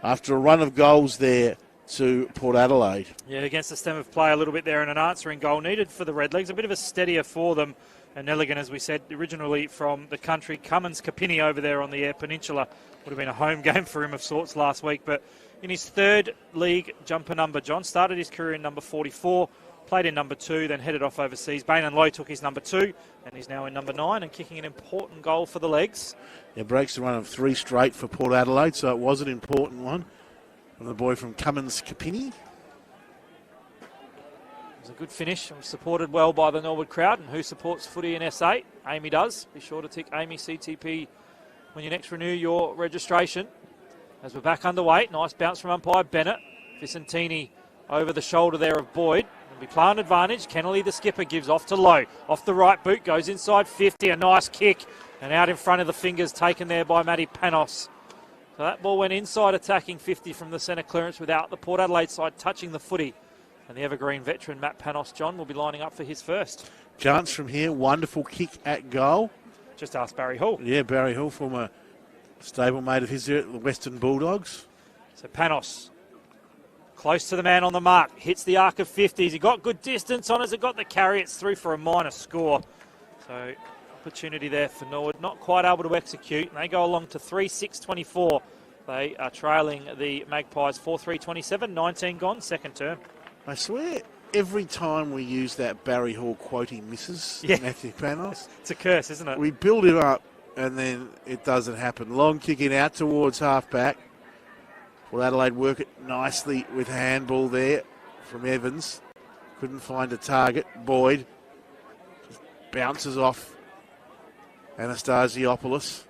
after a run of goals there to Port Adelaide. Yeah, against the stem of play a little bit there, and an answering goal needed for the Redlegs. A bit of a steadier for them. And Nelligan, as we said, originally from the country. Cummins Kapini over there on the Eyre Peninsula. Would have been a home game for him of sorts last week. But in his 3rd league jumper number, John started his career in number 44. Played in number 2, then headed off overseas. Bain and Lowe took his number 2, and he's now in number 9 and kicking an important goal for the Legs. Yeah, breaks the run of 3 straight for Port Adelaide, so it was an important one from the boy from Cummins Kapini. It was a good finish and was supported well by the Norwood crowd. And who supports footy in S8? Amy does. Be sure to tick Amy CTP when you next renew your registration. As we're back underway, nice bounce from umpire Bennett. Vicentini over the shoulder there of Boyd. It'll be plant advantage. Kennelly, the skipper, gives off to Lowe. Off the right boot, goes inside 50. A nice kick. And out in front of the fingers, taken there by Matty Panos. So that ball went inside, attacking 50 from the centre clearance without the Port Adelaide side touching the footy. And the evergreen veteran, Matt Panos, John, will be lining up for his first. Chance from here. Wonderful kick at goal. Just ask Barry Hall. Yeah, Barry Hall, former stablemate of his there at the Western Bulldogs. So Panos, close to the man on the mark, hits the arc of 50s. He got good distance on as it got the carry. It's through for a minor score. So opportunity there for Norwood, not quite able to execute. And they go along to 3-6-24. They are trailing the Magpies 4-3-27, 19 gone, second term. I swear, every time we use that Barry Hall quote, he misses Matthew Panos. It's a curse, isn't it? We build him up, and then it doesn't happen. Long kicking out towards half-back. Well, Adelaide work it nicely with handball there from Evans. Couldn't find a target. Boyd just bounces off Anastasiopoulos.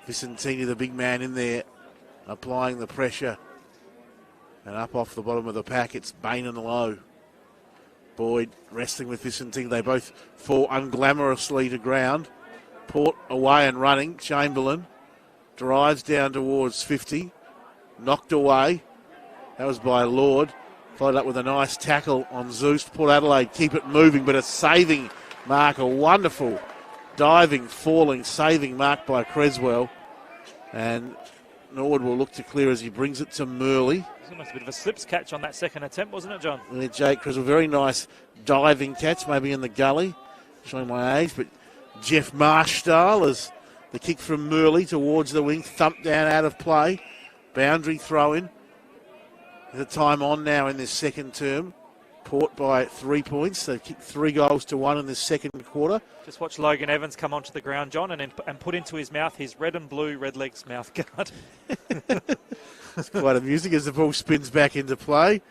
Vicentini, the big man in there, applying the pressure. And up off the bottom of the pack, it's Bain and Lowe. Boyd wrestling with Vicentini. They both fall unglamorously to ground. Port away and running. Chamberlain drives down towards 50. Knocked away. That was by Lord. Followed up with a nice tackle on Zeus. Port Adelaide keep it moving, but a saving mark. A wonderful diving, falling, saving mark by Creswell. And Norwood will look to clear as he brings it to Murley. It was almost a bit of a slips catch on that second attempt, wasn't it, John? And Jake Creswell, very nice diving catch, maybe in the gully. Showing my age, but Jeff Marsh style as the kick from Murley towards the wing, thumped down out of play. Boundary throw in. The time on now in this second term. Port by 3 points. They've kicked 3 goals to 1 in this second quarter. Just watch Logan Evans come onto the ground, John, and put into his mouth his red and blue Redlegs mouth guard. It's quite amusing as the ball spins back into play.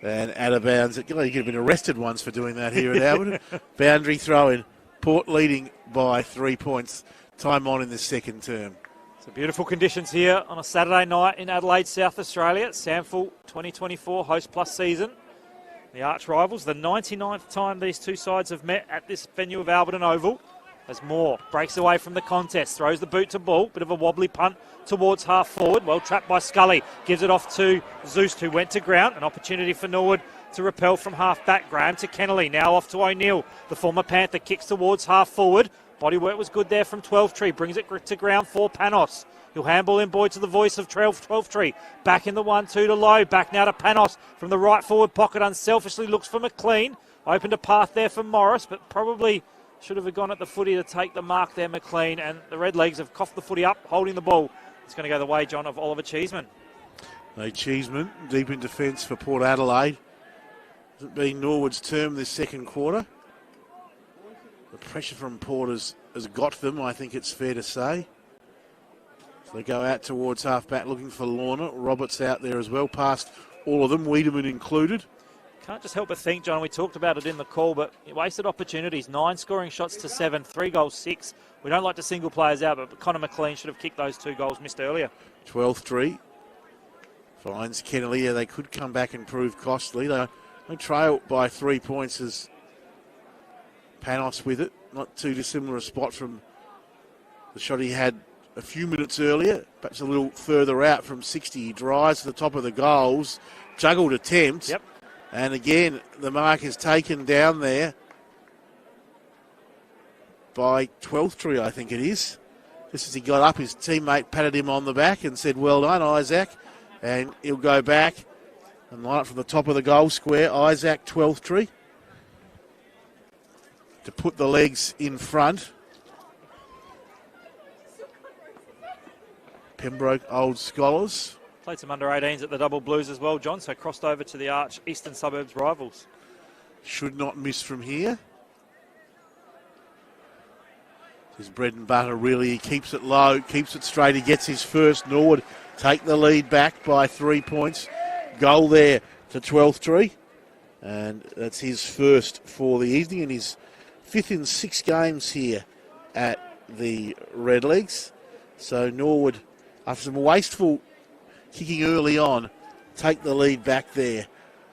And out of bounds. You could have been arrested once for doing that here at Alberton. Boundary throw in. Port leading by 3 points. Time on in this second term. So beautiful conditions here on a Saturday night in Adelaide, South Australia. SANFL 2024 host plus season. The arch rivals, the 99th time these two sides have met at this venue of Alberton Oval. As Moore breaks away from the contest, throws the boot to ball, bit of a wobbly punt towards half forward. Well trapped by Scully, gives it off to Zeus, who went to ground. An opportunity for Norwood to repel from half back. Graham to Kennelly, now off to O'Neill. The former Panther kicks towards half forward. Body work was good there from 12 Tree, brings it to ground for Panos. He'll handball in Boyd to the voice of 12 Tree. Back in the 1-2 to Lowe. Back now to Panos from the right forward pocket. Unselfishly looks for McLean. Opened a path there for Morris, but probably should have gone at the footy to take the mark there, McLean. And the Redlegs have coughed the footy up, holding the ball. It's going to go the way, John, of Oliver Cheeseman. Cheeseman deep in defence for Port Adelaide. Has it been Norwood's term this second quarter? The pressure from Port has got them, I think it's fair to say. So they go out towards half-back looking for Lorna. Roberts out there as well, past all of them, Wiedemann included. Can't just help but think, John, we talked about it in the call, but wasted opportunities. 9 scoring shots to 7, 3 goals, 6. We don't like to single players out, but Connor McLean should have kicked those 2 goals missed earlier. 12th Tree finds Kennelly. Yeah, they could come back and prove costly. They trail by 3 points as Panos with it. Not too dissimilar a spot from the shot he had a few minutes earlier. Perhaps a little further out from 60. He drives to the top of the goals. Juggled attempt. Yep. And again, the mark is taken down there by 12th Tree, I think it is. Just as he got up, his teammate patted him on the back and said, "Well done, Isaac." And he'll go back and line up from the top of the goal square. Isaac, 12th Tree, to put the legs in front. Pembroke Old Scholars Played some under-18s at the Double Blues as well, John, so crossed over to the arch Eastern Suburbs rivals. Should not miss from here. His bread and butter, really. He keeps it low, keeps it straight. He gets his first. Norwood take the lead back by 3 points. Goal there to 12-3. And that's his first for the evening and his fifth in 6 games here at the Redlegs. So Norwood, after some wasteful kicking early on, take the lead back there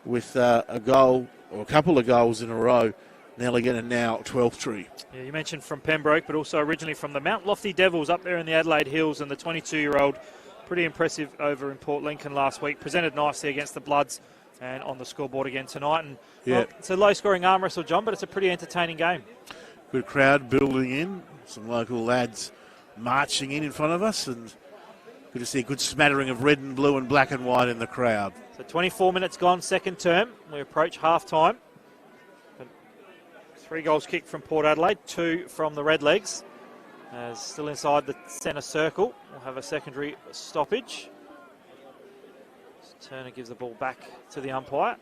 with a goal or a couple of goals in a row. Nelligan and now 12-3. Yeah, you mentioned from Pembroke, but also originally from the Mount Lofty Devils up there in the Adelaide Hills, and the 22-year-old, pretty impressive over in Port Lincoln last week. Presented nicely against the Bloods and on the scoreboard again tonight. And well, it's a low-scoring arm wrestle, John, but it's a pretty entertaining game. Good crowd building in. Some local lads marching in front of us, and good to see a good smattering of red and blue and black and white in the crowd. So 24 minutes gone, second term. We approach half-time. 3 goals kicked from Port Adelaide, 2 from the Redlegs. Still inside the centre circle. We'll have a secondary stoppage. Turner gives the ball back to the umpire.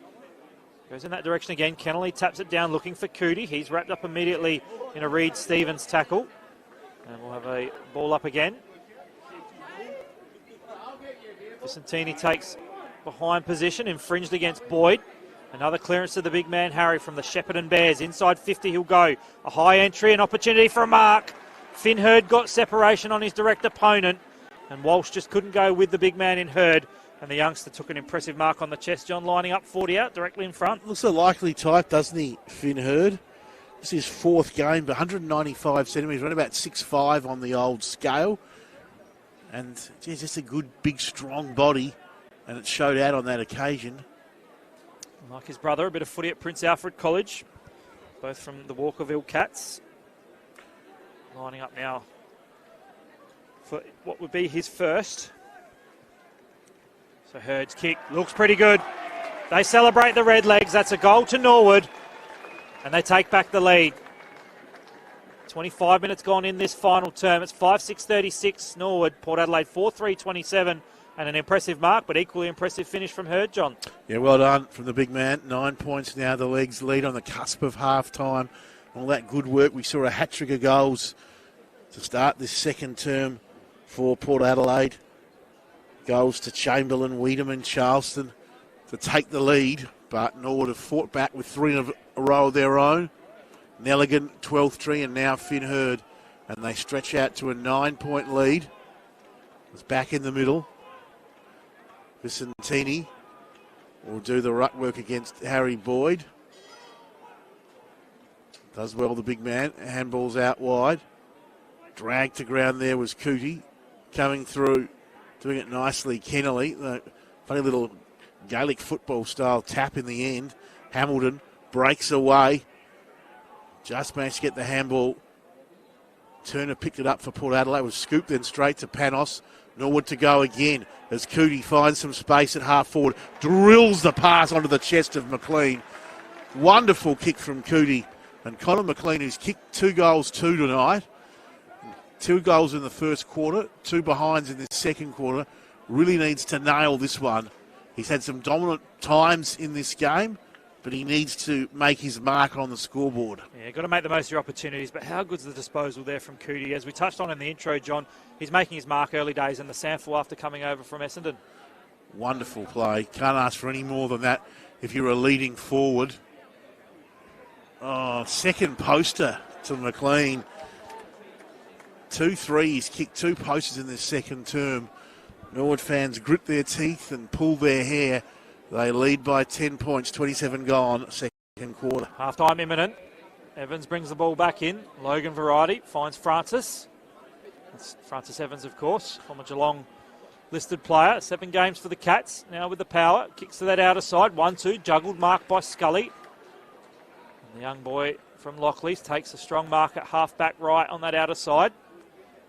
Goes in that direction again. Kennelly taps it down looking for Cootie. He's wrapped up immediately in a Reed-Stevens tackle. And we'll have a ball up again. Vicentini takes behind position, infringed against Boyd. Another clearance to the big man, Harry, from the Shepparton Bears. Inside 50, he'll go. A high entry, an opportunity for a mark. Finn Hurd got separation on his direct opponent. And Walsh just couldn't go with the big man in Hurd. And the youngster took an impressive mark on the chest, John, lining up 40 out directly in front. Looks a likely type, doesn't he, Finn Hurd? This is his 4th game, but 195 centimetres, around about 6'5" on the old scale. And, geez, just a good, big, strong body. And it showed out on that occasion. Like his brother, a bit of footy at Prince Alfred College, both from the Walkerville Cats. Lining up now for what would be his first. So Hurd's kick looks pretty good. They celebrate the Redlegs. That's a goal to Norwood, and they take back the lead. 25 minutes gone in this final term. It's 5-6-36 Norwood, Port Adelaide 4-3-27. And an impressive mark, but equally impressive finish from Hurd, John. Yeah, well done from the big man. 9 points now. The Legs lead on the cusp of half-time. All that good work. We saw a hat-trick of goals to start this second term for Port Adelaide. Goals to Chamberlain, Wiedemann, Charleston to take the lead. But Norwood have fought back with 3 in a row of their own. Nelligan, 12-3, and now Finn Hurd. And they stretch out to a 9-point lead. It's back in the middle. Vicentini will do the ruck work against Harry Boyd. Does well, the big man. Handball's out wide. Dragged to ground there was Cootie. Coming through, doing it nicely. Kennelly, the funny little Gaelic football style tap in the end. Hamilton breaks away. Just managed to get the handball. Turner picked it up for Port Adelaide. Was scooped then straight to Panos. Norwood to go again as Cootie finds some space at half forward. Drills the pass onto the chest of McLean. Wonderful kick from Cootie. And Connor McLean, who's kicked 2 goals tonight. 2 goals in the first quarter, 2 behinds in the second quarter. Really needs to nail this one. He's had some dominant times in this game, but he needs to make his mark on the scoreboard. Yeah, got to make the most of your opportunities, but how good's the disposal there from Cootie? As we touched on in the intro, John, he's making his mark early days in the SANFL after coming over from Essendon. Wonderful play. Can't ask for any more than that if you're a leading forward. Oh, second poster to McLean. 2-3, he's kicked 2 posters in this second term. Norwood fans grit their teeth and pull their hair. They lead by 10 points, 27 gone, second quarter. Half-time imminent. Evans brings the ball back in. Logan Variety finds Francis. That's Francis Evans, of course, from a Geelong listed player. 7 games for the Cats, now with the power. Kicks to that outer side, 1-2, juggled mark by Scully. And the young boy from Lockleys takes a strong mark at half-back right on that outer side.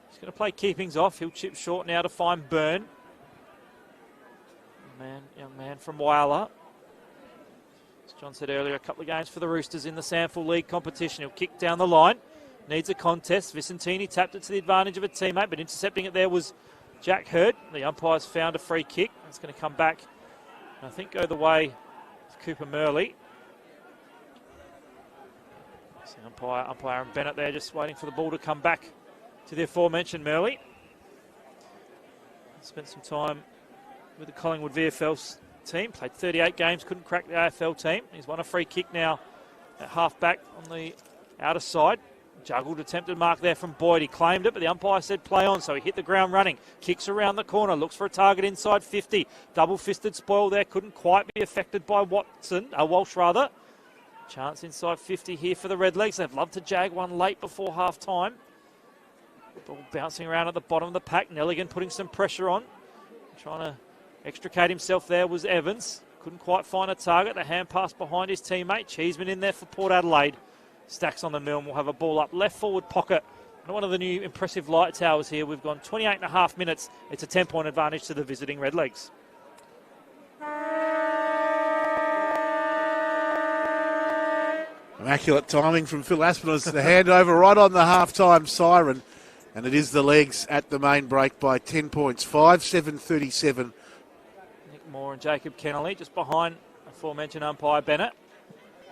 He's going to play keepings off. He'll chip short now to find Byrne. Young man from Whyalla. As John said earlier, a couple of games for the Roosters in the SANFL League competition. He'll kick down the line. Needs a contest. Vicentini tapped it to the advantage of a teammate, but intercepting it there was Jack Hurd. The umpire's found a free kick. It's going to come back, I think, go the way of Cooper Murley. So umpire and Bennett there just waiting for the ball to come back to the aforementioned Murley. Spent some time with the Collingwood VFL team. Played 38 games, couldn't crack the AFL team. He's won a free kick now at half-back on the outer side. Juggled, attempted mark there from Boyd. He claimed it, but the umpire said play on, so he hit the ground running. Kicks around the corner, looks for a target inside 50. Double-fisted spoil there, couldn't quite be affected by Walsh rather. Chance inside 50 here for the Redlegs. They'd love to jag one late before half-time. Ball bouncing around at the bottom of the pack. Nelligan putting some pressure on. Trying to extricate himself there was Evans. Couldn't quite find a target. The hand pass behind his teammate. Cheeseman in there for Port Adelaide. Stacks on the mill and we'll have a ball up left forward pocket. And one of the new impressive light towers here. We've gone 28 and a half minutes. It's a 10-point advantage to the visiting Redlegs. Immaculate timing from Phil Aspinall. The handover right on the half-time siren. And it is the Legs at the main break by 10 points. 5-7-37. Nick Moore and Jacob Kennelly just behind aforementioned umpire Bennett.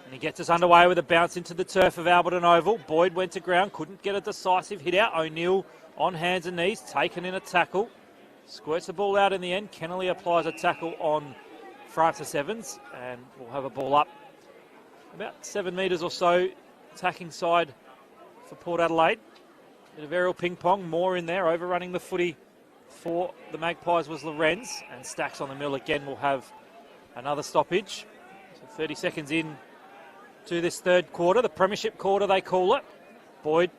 And he gets us underway with a bounce into the turf of Alberton Oval. Boyd went to ground, couldn't get a decisive hit out. O'Neill on hands and knees, taken in a tackle. Squirts the ball out in the end. Kennelly applies a tackle on Francis Evans. And we'll have a ball up about 7 metres or so, attacking side for Port Adelaide. Bit of aerial ping-pong, more in there, overrunning the footy for the Magpies was Lorenz, and Stacks on the mill again will have another stoppage. So 30 seconds in to this third quarter, the premiership quarter they call it. Boyd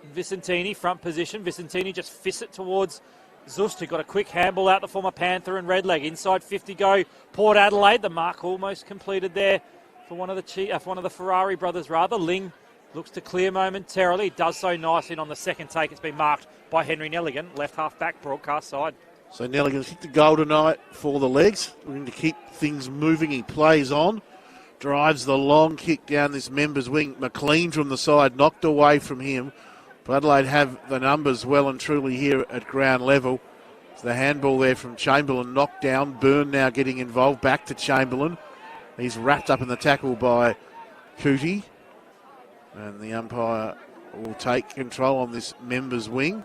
and Vicentini, front position. Vicentini just fists it towards Zust, who got a quick handball out, the former Panther and Redleg. Inside 50 go, Port Adelaide. The mark almost completed there for one of the Ferrari brothers, rather. Ling looks to clear momentarily. Does so nicely, and on the second take, it's been marked by Henry Nelligan, left half-back, broadcast side. So Nelligan's kicked the goal tonight for the Legs. Looking to keep things moving. He plays on. Drives the long kick down this member's wing. McLean from the side, knocked away from him. But Adelaide have the numbers well and truly here at ground level. It's the handball there from Chamberlain, knocked down. Byrne now getting involved. Back to Chamberlain. He's wrapped up in the tackle by Cootie. And the umpire will take control on this member's wing.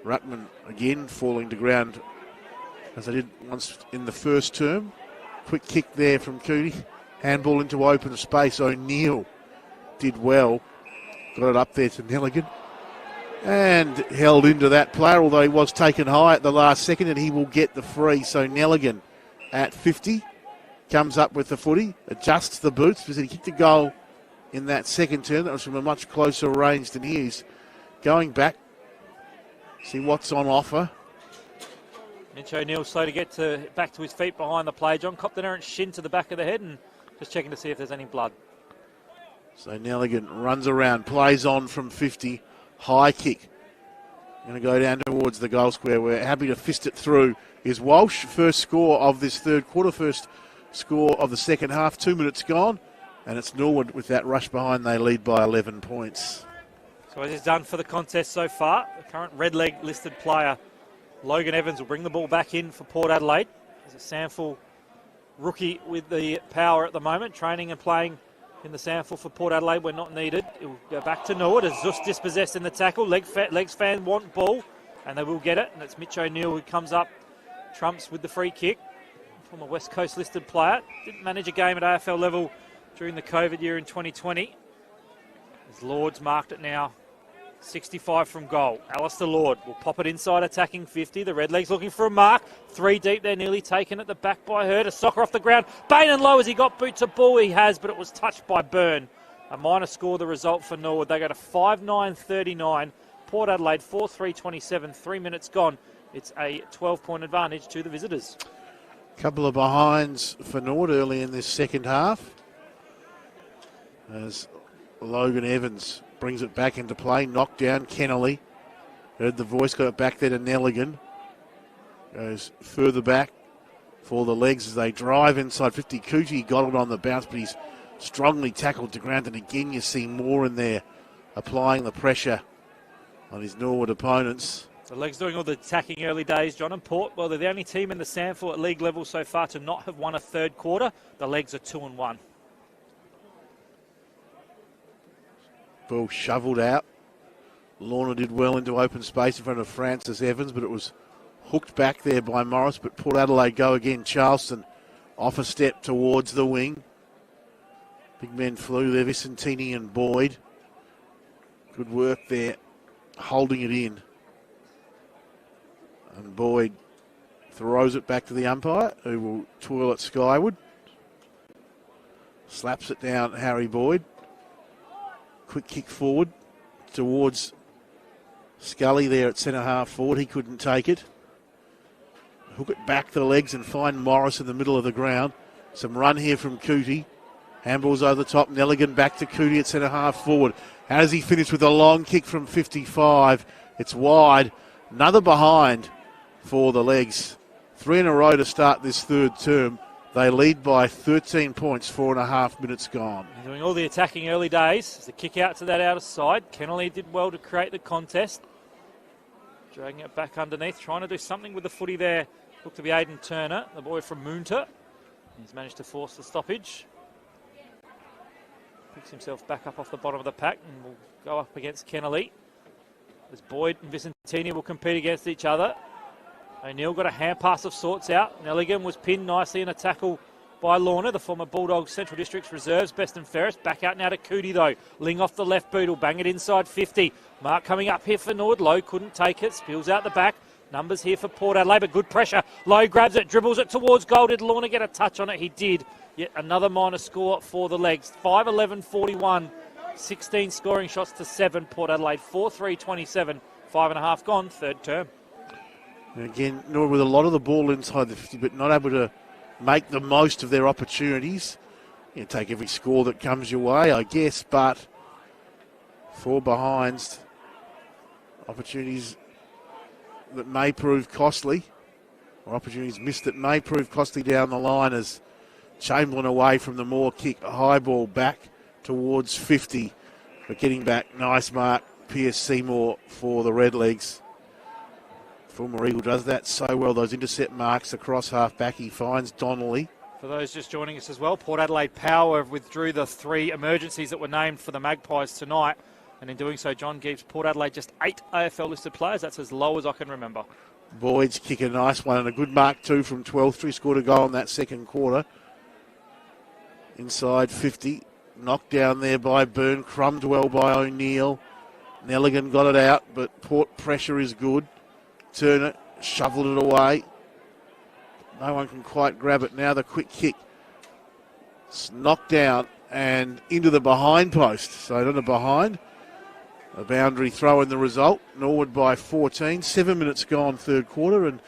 Ruckman again falling to ground as they did once in the first term. Quick kick there from Cootie. Handball into open space. O'Neill did well. Got it up there to Nelligan. And held into that player, although he was taken high at the last second, and he will get the free. So Nelligan at 50 comes up with the footy, adjusts the boots because he kicked a goal in that second turn. That was from a much closer range than his. Going back, see what's on offer. Mitch O'Neill slow to get back to his feet behind the play. John copped an errant shin to the back of the head and just checking to see if there's any blood. So Nelligan runs around, plays on from 50. High kick. Going to go down towards the goal square. We're happy to fist it through. Is Walsh. First score of this third quarter. First score of the second half. 2 minutes gone. And it's Norwood with that rush behind. They lead by 11 points. So as is done for the contest so far, the current red leg listed player, Logan Evans, will bring the ball back in for Port Adelaide. As a SANFL rookie with the power at the moment, training and playing in the SANFL for Port Adelaide when not needed. It will go back to Norwood as Zust dispossessed in the tackle. Legs fan want ball, and they will get it. And it's Mitch O'Neill who comes up, trumps with the free kick from a West Coast listed player. Didn't manage a game at AFL level during the COVID year in 2020. As Lord's marked it now. 65 from goal. Alistair Lord will pop it inside, attacking 50. The Redlegs looking for a mark. 3 deep, they're nearly taken at the back by Hurd. A soccer off the ground. Bain and low as he got boot to ball. He has, but it was touched by Byrne. A minor score, the result for Norwood. They go to 5-9-39. Port Adelaide 4-3-27. 3 minutes gone. It's a 12-point advantage to the visitors. Couple of behinds for Norwood early in this second half. As Logan Evans brings it back into play. Knocked down Kennelly. Heard the voice, got it back there to Nelligan. Goes further back for the Legs as they drive inside 50. Cootie got it on the bounce, but he's strongly tackled to ground. And again, you see Moore in there applying the pressure on his Norwood opponents. The Legs doing all the attacking early days, John, and Port, well, they're the only team in the SANFL at league level so far to not have won a third quarter. The Legs are 2-1. Ball shovelled out. Lorna did well into open space in front of Francis Evans, but it was hooked back there by Morris. But Port Adelaide go again. Charleston off a step towards the wing. Big men flew there, Vicentini and Boyd. Good work there, holding it in. And Boyd throws it back to the umpire, who will twirl it skyward. Slaps it down, Harry Boyd. Quick kick forward towards Scully there at centre-half forward. He couldn't take it. Hook it back to the legs and find Morris in the middle of the ground. Some run here from Cootie. Handballs over the top. Nelligan back to Cootie at centre-half forward. How does he finish with a long kick from 55? It's wide. Another behind for the Legs. 3 in a row to start this third term. They lead by 13 points, 4.5 minutes gone. Doing all the attacking early days. There's a kick out to that outer side. Kennelly did well to create the contest. Dragging it back underneath, trying to do something with the footy there. Looked to be Aidan Turner, the boy from Moonta. He's managed to force the stoppage. Picks himself back up off the bottom of the pack and will go up against Kennelly. As Boyd and Vicentini will compete against each other. O'Neill got a hand pass of sorts out. Nelligan was pinned nicely in a tackle by Lorna, the former Bulldogs Central District's reserves, best and fairest. Back out now to Cootie though. Ling off the left boot, will bang it inside 50. Mark coming up here for Norwood. Lowe couldn't take it, spills out the back. Numbers here for Port Adelaide, but good pressure. Lowe grabs it, dribbles it towards goal. Did Lorna get a touch on it? He did. Yet another minor score for the Legs. 5-11-41. 16 scoring shots to 7. Port Adelaide 4-3-27. 5.5 gone, third term. And again, Norwood with a lot of the ball inside the 50, but not able to make the most of their opportunities. You take every score that comes your way, I guess, but 4 behinds, opportunities that may prove costly, or opportunities missed that may prove costly down the line as Chamberlain away from the Moore kick, a high ball back towards 50, but getting back, nice mark, Pierce Seymour for the Redlegs. Former Eagle does that so well, those intercept marks across half-back. He finds Donnelly. For those just joining us as well, Port Adelaide Power withdrew the 3 emergencies that were named for the Magpies tonight. And in doing so, John gives Port Adelaide just 8 AFL-listed players. That's as low as I can remember. Boyd's kick a nice one and a good mark too from 12. He scored a goal in that second quarter. Inside 50. Knocked down there by Byrne. Crumbed well by O'Neill. Nelligan got it out, but Port pressure is good. Turner shoveled it away. No one can quite grab it now. The quick kick. It's knocked down and into the behind post. So not a behind. A boundary throw in the result. Norwood by 14. 7 minutes gone third quarter. And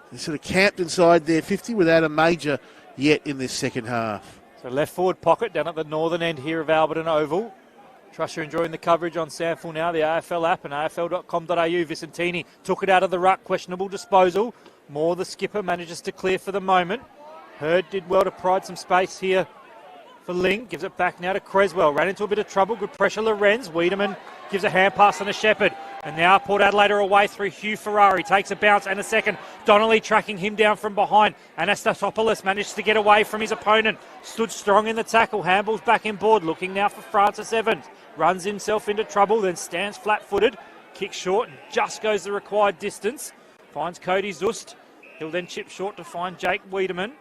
they sort of camped inside their 50 without a major yet in this second half. So left forward pocket down at the northern end here of Alberton Oval. Trust you're enjoying the coverage on SANFL now, the AFL app and afl.com.au. Vicentini took it out of the ruck, questionable disposal. Moore, the skipper, manages to clear for the moment. Hurd did well to pride some space here for Ling. Gives it back now to Creswell. Ran into a bit of trouble. Good pressure, Lorenz. Wiedemann gives a hand pass on a Shepherd. And now Port Adelaide are away through Hugh Ferrari. Takes a bounce and a second. Donnelly tracking him down from behind. Anastasopoulos managed to get away from his opponent. Stood strong in the tackle. Handballs back in board. Looking now for Francis Evans. Runs himself into trouble, then stands flat-footed. Kicks short and just goes the required distance. Finds Cody Zust. He'll then chip short to find Jake Wiedemann,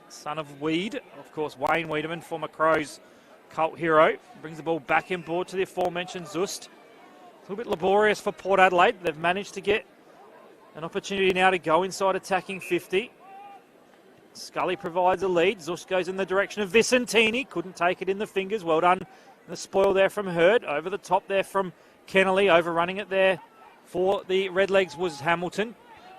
son of Weed. Of course, Wayne Wiedemann, former Crows cult hero. Brings the ball back in board to the aforementioned Zust. A little bit laborious for Port Adelaide. They've managed to get an opportunity now to go inside attacking 50. Scully provides a lead. Zust goes in the direction of Vicentini. Couldn't take it in the fingers. Well done. The spoil there from Hurd. Over the top there from Kennelly. Overrunning it there for the Redlegs was Hamilton.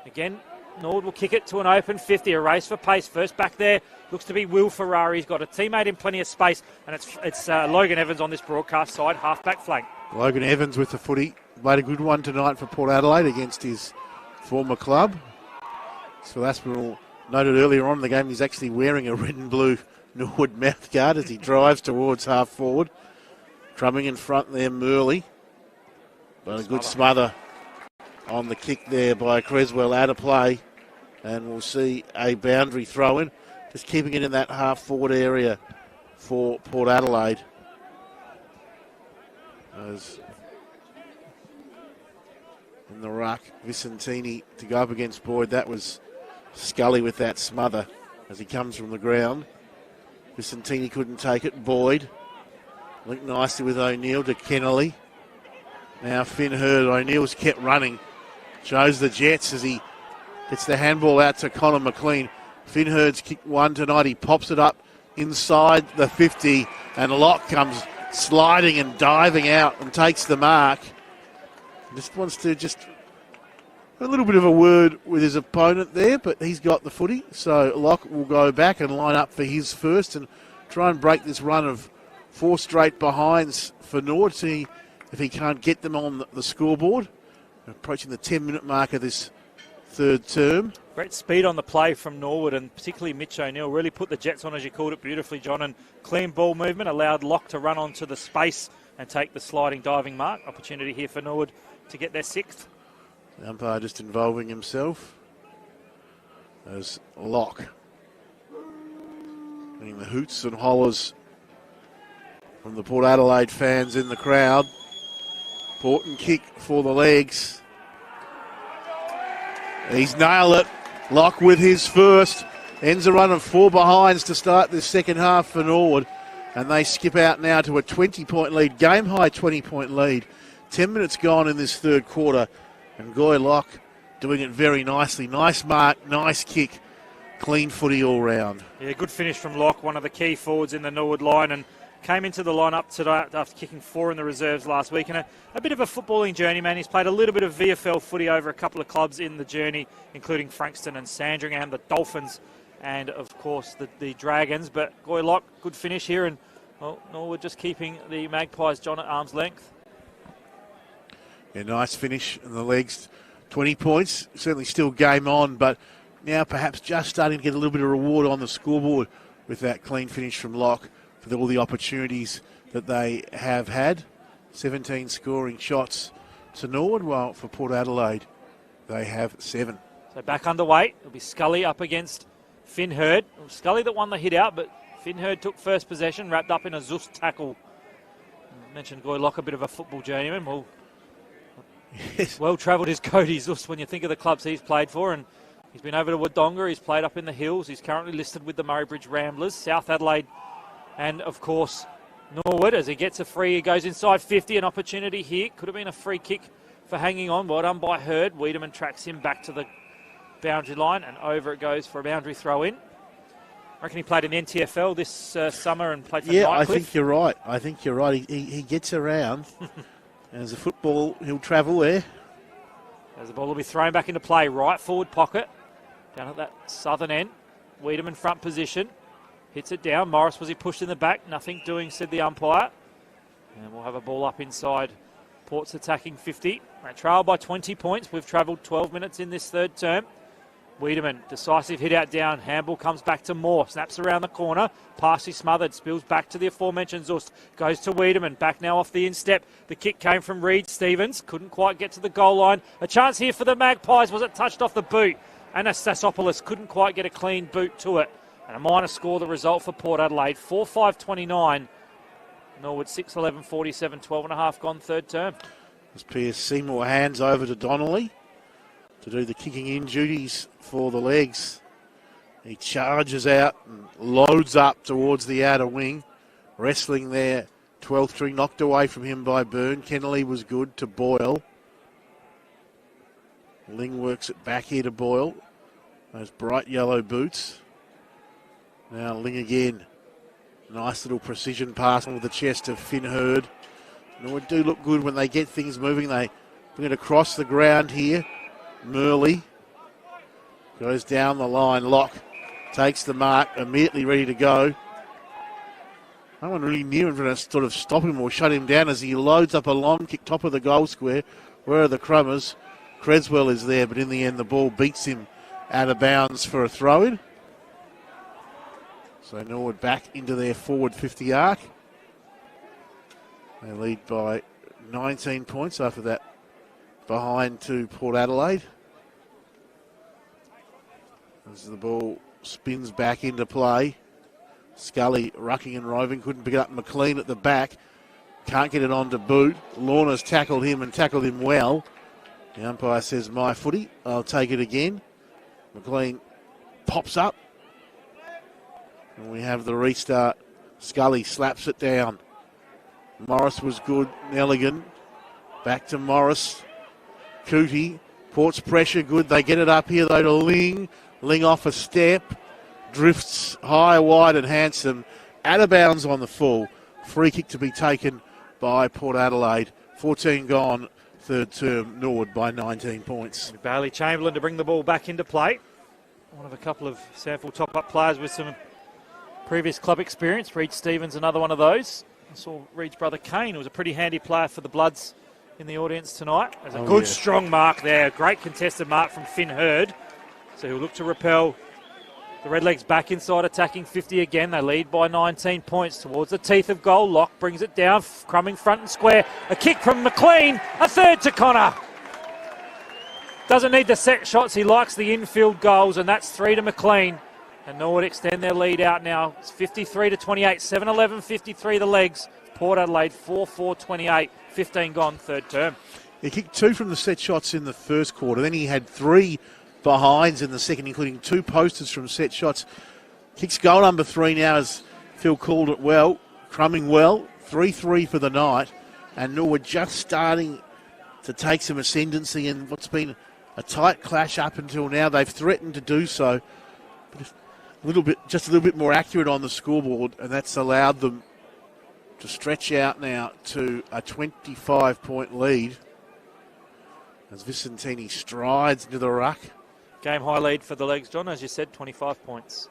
Again, Norwood will kick it to an open 50. A race for pace. First back there looks to be Will Ferrari. He's got a teammate in plenty of space. And it's Logan Evans on this broadcast side. Half-back flank. Logan Evans with the footy. Played a good one tonight for Port Adelaide against his former club. So Aspinall noted earlier on in the game he's actually wearing a red and blue Norwood mouthguard as he drives towards half forward. Drumming in front there, Murley. But a good smother on the kick there by Creswell out of play. And we'll see a boundary throw in. Just keeping it in that half forward area for Port Adelaide. As in the ruck, Vicentini to go up against Boyd. That was Scully with that smother as he comes from the ground. Vicentini couldn't take it. Boyd linked nicely with O'Neill to Kennelly. Now Finn Hurd. O'Neill's kept running. Shows the Jets as he gets the handball out to Connor McLean. Finn Hurd's kicked one tonight. He pops it up inside the 50, and Locke comes sliding and diving out and takes the mark. Just wants to a little bit of a word with his opponent there, but he's got the footy. So Locke will go back and line up for his first and try and break this run of 4 straight behinds for Norwood. See if he can't get them on the scoreboard. Approaching the 10-minute mark of this third term. Great speed on the play from Norwood, and particularly Mitch O'Neill really put the Jets on, as you called it beautifully, John, and clean ball movement allowed Locke to run onto the space and take the sliding diving mark. Opportunity here for Norwood to get their 6th. The umpire just involving himself as Locke getting the hoots and hollers from the Port Adelaide fans in the crowd. Important kick for the legs. He's nailed it. Locke with his first. Ends a run of 4 behinds to start this second half for Norwood. And they skip out now to a 20-point lead, game-high 20-point lead. 10 minutes gone in this third quarter. And Goy Locke doing it very nicely. Nice mark, nice kick. Clean footy all round. Yeah, good finish from Locke, one of the key forwards in the Norwood line, and came into the lineup today after kicking 4 in the reserves last week. And a bit of a footballing journeyman. He's played a little bit of VFL footy over a couple of clubs in the journey, including Frankston and Sandringham, the Dolphins, and of course the Dragons. But Goy Locke, good finish here, and well, Norwood just keeping the Magpies, John, at arm's length. Yeah, nice finish in the legs. 20 points, certainly still game on, but now perhaps just starting to get a little bit of reward on the scoreboard with that clean finish from Locke for all the opportunities that they have had. 17 scoring shots to Norwood, while for Port Adelaide they have 7. So back underway. It'll be Scully up against Finn Hurd. Scully that won the hit out, but Finn Hurd took first possession, wrapped up in a Zeus tackle. I mentioned Goy Locke, a bit of a football journeyman. Well, yes. Well travelled is Cody Zeus when you think of the clubs he's played for, and he's been over to Wodonga. He's played up in the hills. He's currently listed with the Murray Bridge Ramblers, South Adelaide, and of course Norwood. As he gets a free, he goes inside 50. An opportunity here. Could have been a free kick for hanging on. Well done by Hurd. Wiedemann tracks him back to the boundary line, and over it goes for a boundary throw in. I reckon he played in the NTFL this summer and played for Nightcliff. I think you're right. He gets around. As a football, he'll travel there. As the ball will be thrown back into play. Right forward pocket. Down at that southern end. Wiedemann front position. Hits it down. Morris, was he pushed in the back? Nothing doing, said the umpire. And we'll have a ball up inside Port's attacking 50. They trail by 20 points. We've travelled 12 minutes in this third term. Wiedemann, decisive hit out down. Handball comes back to Moore. Snaps around the corner. Passy smothered. Spills back to the aforementioned Zust. Goes to Wiedemann. Back now off the instep. The kick came from Reed Stevens. Couldn't quite get to the goal line. A chance here for the Magpies. Was it touched off the boot? Anastasopoulos couldn't quite get a clean boot to it. And a minor score, the result for Port Adelaide. 4-5-29. Norwood 6-11-47. 12.5 gone third term. As Pierce Seymour hands over to Donnelly to do the kicking in duties for the legs. He charges out and loads up towards the outer wing. Wrestling there. 12th string knocked away from him by Byrne. Kennelly was good to Boyle. Ling works it back here to Boyle. Those bright yellow boots. Now Ling again. Nice little precision pass with the chest of Finn Hurd. Norwood do look good when they get things moving. They bring it across the ground here. Murley goes down the line. Locke takes the mark, immediately ready to go. No one really near him to sort of stop him or shut him down as he loads up a long kick top of the goal square. Where are the Crummers? Creswell is there, but in the end the ball beats him out of bounds for a throw-in. So Norwood back into their forward 50 arc. They lead by 19 points after that behind to Port Adelaide. As the ball spins back into play. Scully rucking and roving, couldn't pick it up. McLean at the back, can't get it on to boot. Lorna's tackled him and tackled him well. The umpire says, my footy, I'll take it again. McLean pops up. And we have the restart. Scully slaps it down. Morris was good. Nelligan back to Morris. Cootie. Port's pressure good. They get it up here though to Ling. Ling off a step. Drifts high, wide and handsome. Out of bounds on the full. Free kick to be taken by Port Adelaide. 14 gone. Third term. Norwood by 19 points. Bailey Chamberlain to bring the ball back into play. One of a couple of SANFL top-up players with some previous club experience. Reed Stevens, another one of those. I saw Reed's brother Kane, who was a pretty handy player for the Bloods in the audience tonight. There's a good, strong mark there. Great contested mark from Finn Hurd. So he'll look to repel the Redlegs back inside, attacking 50 again. They lead by 19 points towards the teeth of goal. Locke brings it down, crumbing front and square. A kick from McLean, a third to Connor. Doesn't need the set shots, he likes the infield goals, and that's 3 to McLean. And Norwood extend their lead out now. It's 53 to 28, 7-11, 53 the legs. Port Adelaide 4-4, 28, 15 gone, third term. He kicked 2 from the set shots in the first quarter. Then he had 3 behinds in the second, including 2 posters from set shots. Kicks goal number 3 now as Phil called it well. Crumbing well, 3-3 for the night. And Norwood just starting to take some ascendancy in what's been a tight clash up until now. They've threatened to do so, but just a little bit more accurate on the scoreboard, and that's allowed them to stretch out now to a 25-point lead as Vicentini strides into the ruck. Game high lead for the legs, John, as you said, 25 points.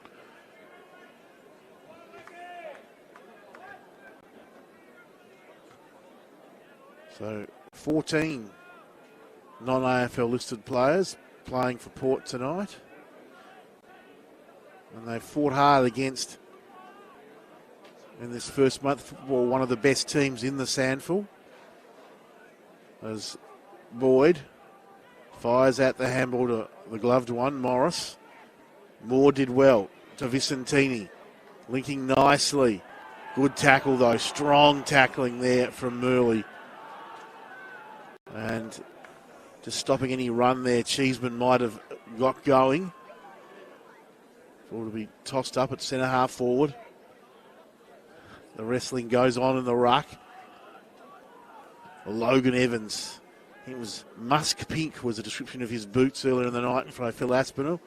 So 14 non-AFL listed players playing for Port tonight. And they've fought hard against, in this first month, one of the best teams in the SANFL. As Boyd fires out the handball to the gloved one, Morris. Moore did well to Vicentini. Linking nicely. Good tackle though, strong tackling there from Murley. And just stopping any run there, Cheeseman might have got going. Ball to be tossed up at centre half forward. The wrestling goes on in the ruck. Logan Evans. I think it was musk pink was the description of his boots earlier in the night from Phil Aspinall.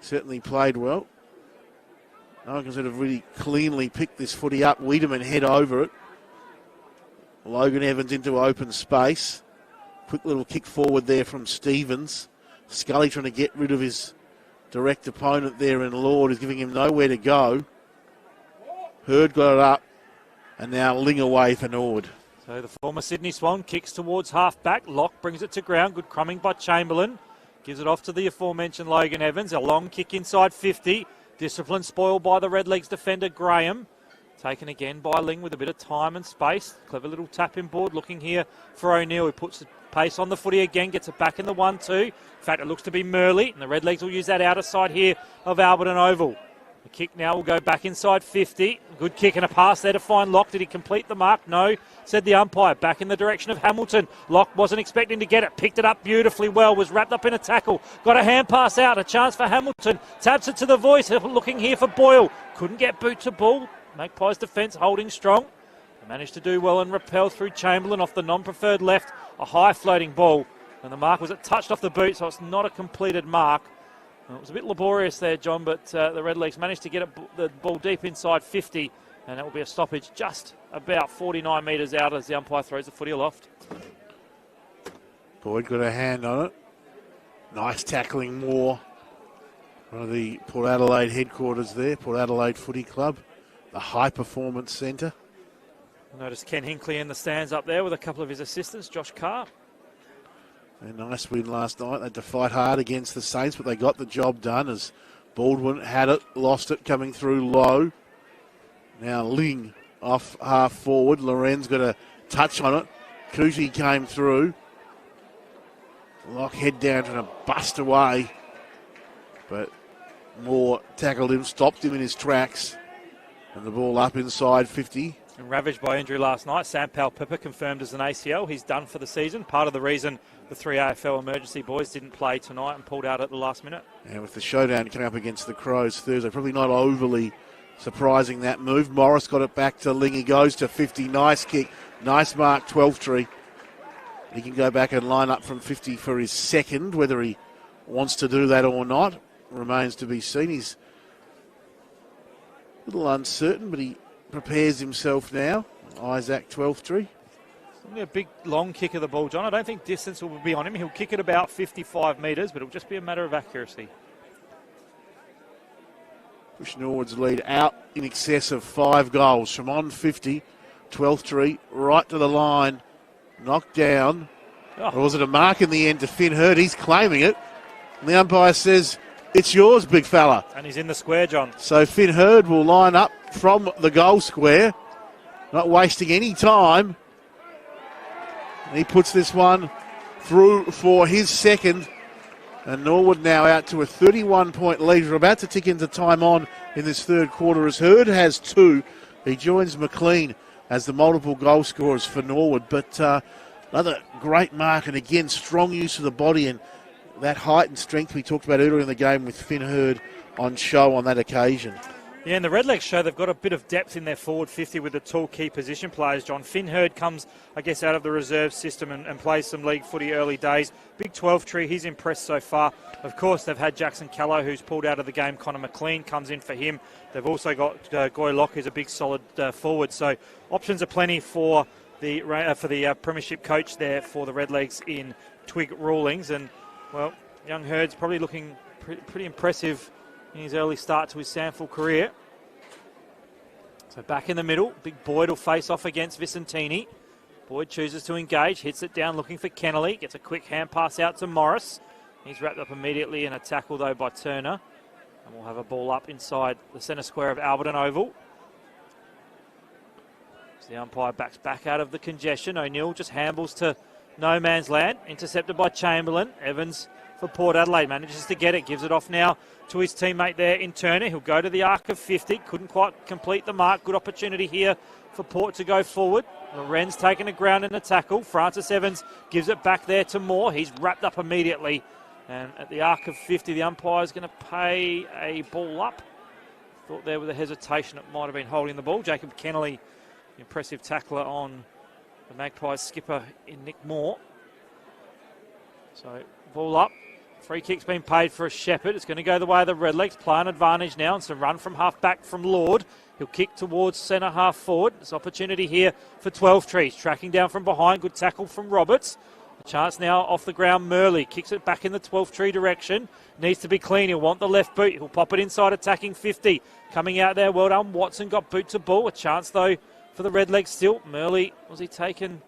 Certainly played well. No one can sort of really cleanly pick this footy up. Wiedemann head over it. Logan Evans into open space. Quick little kick forward there from Stevens. Scully trying to get rid of his direct opponent there in Lord, is giving him nowhere to go. Hurd got it up, and now Ling away for Norwood. So the former Sydney Swan kicks towards half-back. Locke brings it to ground. Good crumbing by Chamberlain. Gives it off to the aforementioned Logan Evans. A long kick inside 50. Discipline spoiled by the Redlegs defender Graham. Taken again by Ling with a bit of time and space. Clever little tap inboard looking here for O'Neill, who puts the pace on the footy again, gets it back in the 1-2. In fact, it looks to be Murley, and the Redlegs will use that outer side here of Alberton Oval. The kick now will go back inside 50. Good kick and a pass there to find Locke. Did he complete the mark? No, said the umpire. Back in the direction of Hamilton. Locke wasn't expecting to get it. Picked it up beautifully well. Was wrapped up in a tackle. Got a hand pass out. A chance for Hamilton. Taps it to the voice. Looking here for Boyle. Couldn't get boot to ball. Magpies defence holding strong. They managed to do well and repel through Chamberlain off the non-preferred left. A high floating ball. And the mark was it touched off the boot, so it's not a completed mark. It was a bit laborious there, John, but the Redlegs managed to get the ball deep inside 50, and that will be a stoppage just about 49 metres out as the umpire throws the footy aloft. Boyd got a hand on it. Nice tackling, Moore. One of the Port Adelaide headquarters there, Port Adelaide Footy Club, the High Performance Centre. Notice Ken Hinkley in the stands up there with a couple of his assistants, Josh Carr. A nice win last night. They had to fight hard against the Saints, but they got the job done as Baldwin had it, lost it, coming through low. Now Ling off half forward. Loren's got a touch on it. Cootie came through. Lock head down trying to bust away. But Moore tackled him, stopped him in his tracks. And the ball up inside 50. And ravaged by injury last night. SANFL Pippa confirmed as an ACL. He's done for the season. Part of the reason the 3 AFL emergency boys didn't play tonight and pulled out at the last minute. And with the showdown coming up against the Crows Thursday, probably not overly surprising that move. Morris got it back to Ling. He goes to 50. Nice kick. Nice mark, 12th. He can go back and line up from 50 for his second. Whether he wants to do that or not remains to be seen. He's a little uncertain, but he prepares himself now. Isaac, 12th. A big long kick of the ball, John. I don't think distance will be on him. He'll kick it about 55 metres, but it'll just be a matter of accuracy. Push Norwood's lead out in excess of 5 goals. From on 50, 12th, right to the line. Knocked down. Oh. Or was it a mark in the end to Finn Hurd? He's claiming it. And the umpire says, it's yours, big fella. And he's in the square, John. So Finn Hurd will line up from the goal square. Not wasting any time. And he puts this one through for his second. And Norwood now out to a 31-point lead. We're about to tick into time on in this third quarter as Hurd has 2. He joins McLean as the multiple goal scorers for Norwood. But another great mark, and again, strong use of the body and that height and strength we talked about earlier in the game with Finn Hurd on show on that occasion. Yeah, and the Redlegs show they've got a bit of depth in their forward 50 with the tall key position players, John. Finn Hurd comes, I guess, out of the reserve system and plays some league footy early days. Big 12th, he's impressed so far. Of course, they've had Jackson Callow, who's pulled out of the game. Connor McLean comes in for him. They've also got Goy Locke, who's a big, solid forward. So options are plenty for the premiership coach there for the Redlegs in Twig Rulings. And, well, young Hurd's probably looking pretty impressive in his early start to his SANFL career. So back in the middle, big Boyd will face off against Vicentini. Boyd chooses to engage, hits it down looking for Kennelly, gets a quick hand pass out to Morris. He's wrapped up immediately in a tackle though by Turner. And we'll have a ball up inside the centre square of Alberton Oval. As the umpire backs back out of the congestion, O'Neill just handballs to no man's land, intercepted by Chamberlain. Evans for Port Adelaide manages to get it, gives it off now to his teammate there in Turner. He'll go to the arc of 50, couldn't quite complete the mark. Good opportunity here for Port to go forward. Loren's taking the ground in the tackle. Francis Evans gives it back there to Moore. He's wrapped up immediately. And at the arc of 50, the umpire's going to pay a ball up. Thought there with a hesitation it might have been holding the ball. Jacob Kennelly, impressive tackler on the Magpies skipper in Nick Moore. So ball up. Free kick's been paid for a Shepherd. It's going to go the way of the Redlegs. Play an advantage now. And some run from half back from Lord. He'll kick towards centre half forward. There's opportunity here for 12th. Tracking down from behind. Good tackle from Roberts. A chance now off the ground. Murley kicks it back in the 12th direction. Needs to be clean. He'll want the left boot. He'll pop it inside attacking 50. Coming out there. Well done. Watson got boot to ball. A chance though for the Redlegs still. Murley, was he taken?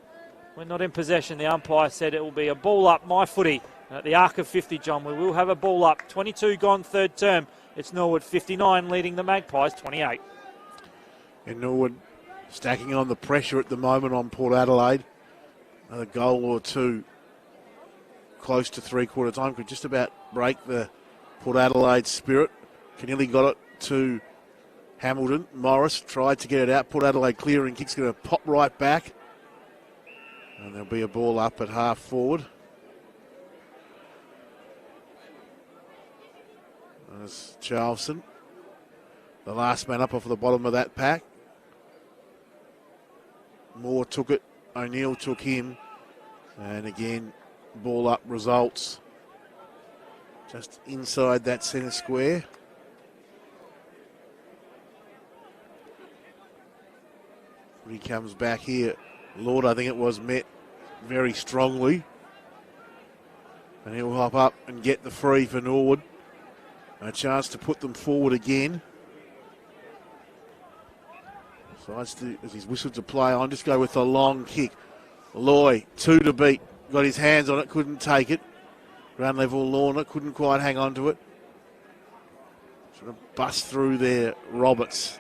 We're not in possession. The umpire said it will be a ball up. My footy. At the arc of 50, John, we will have a ball up. 22 gone third term. It's Norwood 59 leading the Magpies 28. And Norwood stacking on the pressure at the moment on Port Adelaide. Another goal or two close to three-quarter time could just about break the Port Adelaide spirit. Keneally got it to Hamilton. Morris tried to get it out. Port Adelaide clearing kick's going to pop right back. And there'll be a ball up at half forward. There's Charleston, the last man up off the bottom of that pack. Moore took it, O'Neill took him, and again, ball up results just inside that centre square. When he comes back here, Lord, I think it was met very strongly, and he'll hop up and get the free for Norwood. A chance to put them forward again. So as he's whistled to play on, just go with a long kick. Loy, 2 to beat. Got his hands on it, couldn't take it. Ground level Lorna, couldn't quite hang on to it. Sort of bust through there, Roberts.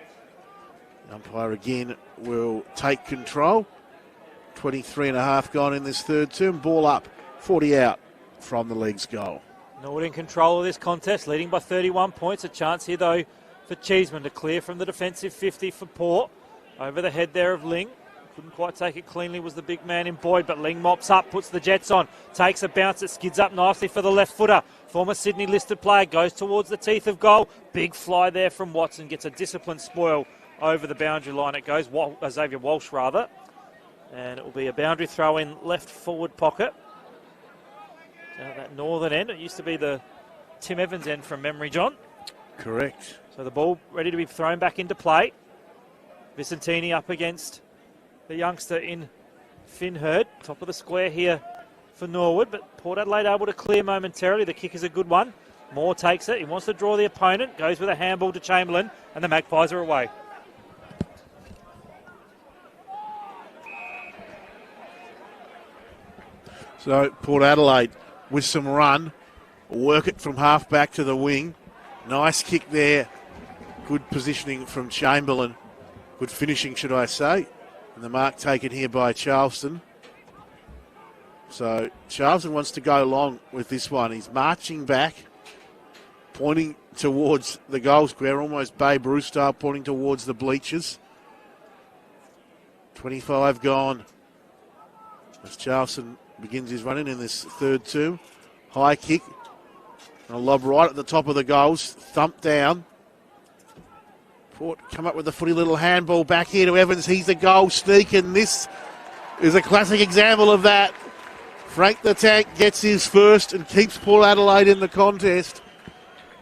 The umpire again will take control. 23 and a half gone in this third term. Ball up, 40 out. from the legs goal. Norwood in control of this contest, leading by 31 points. A chance here, though, for Cheeseman to clear from the defensive 50 for Port. Over the head there of Ling. Couldn't quite take it cleanly, was the big man in Boyd, but Ling mops up, puts the Jets on, takes a bounce, it skids up nicely for the left footer. Former Sydney listed player goes towards the teeth of goal. Big fly there from Watson, gets a disciplined spoil over the boundary line. It goes, Xavier Walsh rather. And it will be a boundary throw in left forward pocket. Down at that northern end. It used to be the Tim Evans end from memory, John. Correct. So the ball ready to be thrown back into play. Vicentini up against the youngster in Finn Hurd. Top of the square here for Norwood, but Port Adelaide able to clear momentarily. The kick is a good one. Moore takes it. He wants to draw the opponent. Goes with a handball to Chamberlain, and the Magpies are away. So Port Adelaide with some run. Work it from half back to the wing. Nice kick there. Good positioning from Chamberlain. Good finishing, should I say. And the mark taken here by Charleston. So Charleston wants to go long with this one. He's marching back, pointing towards the goal square, almost Babe Ruth style, pointing towards the bleachers. 25 gone as Charleston begins his running in this third term. High kick. And a lob right at the top of the goals. Thump down. Port come up with a footy little handball back here to Evans. He's the goal sneak, and this is a classic example of that. Frank the Tank gets his first and keeps Port Adelaide in the contest.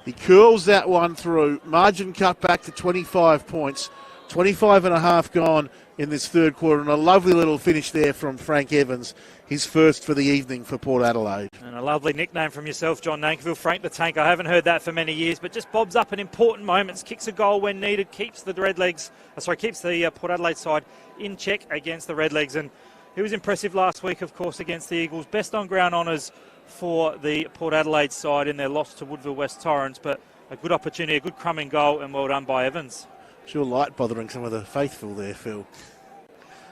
He curls that one through. Margin cut back to 25 points. 25 and a half gone in this third quarter, and a lovely little finish there from Frank Evans. His first for the evening for Port Adelaide. And a lovely nickname from yourself, John Nankerville, Frank the Tank. I haven't heard that for many years, but just bobs up in important moments, kicks a goal when needed, keeps the keeps the Port Adelaide side in check against the Redlegs. And he was impressive last week, of course, against the Eagles. Best on ground honours for the Port Adelaide side in their loss to Woodville West Torrens, but a good opportunity, a good crumbing goal, and well done by Evans. Sure light bothering some of the faithful there, Phil.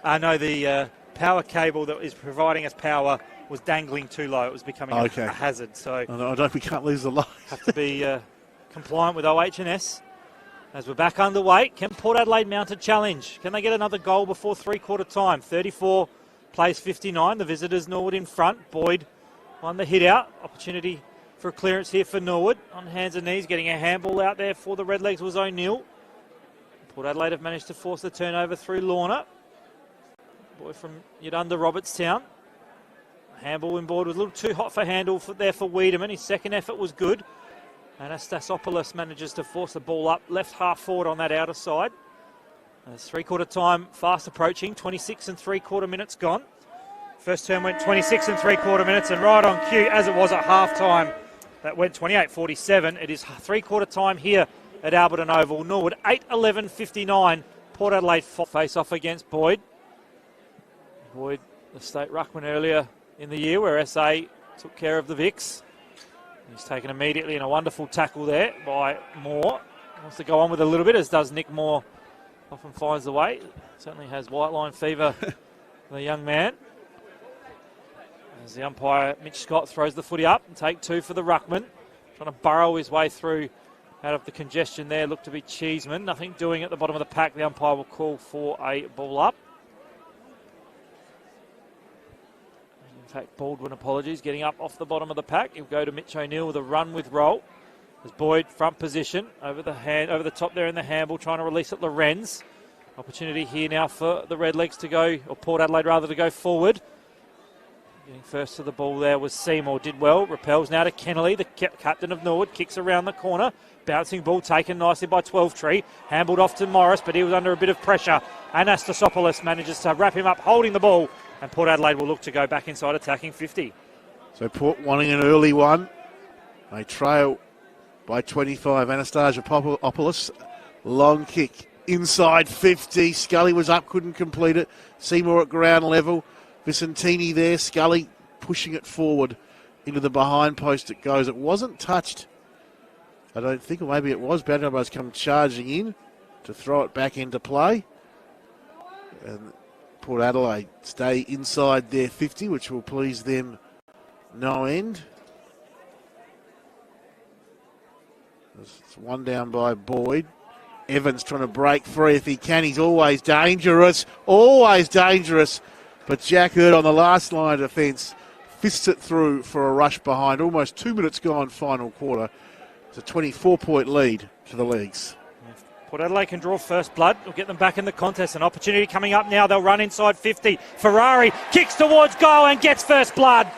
No, the power cable that is providing us power was dangling too low. It was becoming a hazard. So we can't lose the light. Have to be compliant with OH&S. As we're back underway, can Port Adelaide mount a challenge? Can they get another goal before three-quarter time? 34 plays 59. The visitors, Norwood in front. Boyd on the hit out. Opportunity for a clearance here for Norwood. On hands and knees, getting a handball out there for the Redlegs was O'Neill. Port Adelaide have managed to force the turnover through Lorna. Boy from Yadunda Robertstown. Handball inboard was a little too hot for handle there for Wiedemann. His second effort was good. Anastasopoulos manages to force the ball up left half forward on that outer side. As three-quarter time fast approaching, 26 and three-quarter minutes gone. First term went 26 and three-quarter minutes, and right on cue, as it was at half-time, that went 28:47. It is three-quarter time here at Alberton Oval. Norwood 8-11-59. Port Adelaide face-off against Boyd. Boyd, the state ruckman earlier in the year where SA took care of the Vicks. He's taken immediately in a wonderful tackle there by Moore. Wants to go on with a little bit, as does Nick Moore. Often finds the way. Certainly has white line fever, the young man. As the umpire, Mitch Scott, throws the footy up and take two for the ruckman. Trying to burrow his way through out of the congestion there. Looked to be Cheeseman. Nothing doing at the bottom of the pack. The umpire will call for a ball up. In fact, Baldwin, apologies, getting up off the bottom of the pack. He'll go to Mitch O'Neill with a run with roll. As Boyd, front position, over the top there in the handball, trying to release it Lorenz. Opportunity here now for the Redlegs to go, or Port Adelaide rather, to go forward. Getting first to the ball there was Seymour, did well. Repels now to Kennelly, the captain of Norwood, kicks around the corner. Bouncing ball taken nicely by 12-tree. Handballed off to Morris, but he was under a bit of pressure. Anastasopoulos manages to wrap him up, holding the ball. And Port Adelaide will look to go back inside attacking 50. So Port wanting an early one. They trail by 25. Anastasopoulos, long kick inside 50. Scully was up, couldn't complete it. Seymour at ground level. Vicentini there. Scully pushing it forward into the behind post it goes. It wasn't touched, I don't think, or maybe it was. Badnumber's come charging in to throw it back into play. And Port Adelaide stay inside their 50, which will please them no end. It's one down by Boyd. Evans trying to break free if he can. He's always dangerous. But Jack Hurd on the last line of defence fists it through for a rush behind. Almost 2 minutes gone, final quarter. It's a 24-point lead to the Leagues. Port Adelaide can draw first blood. We'll get them back in the contest. An opportunity coming up now. They'll run inside 50. Ferrari kicks towards goal and gets first blood.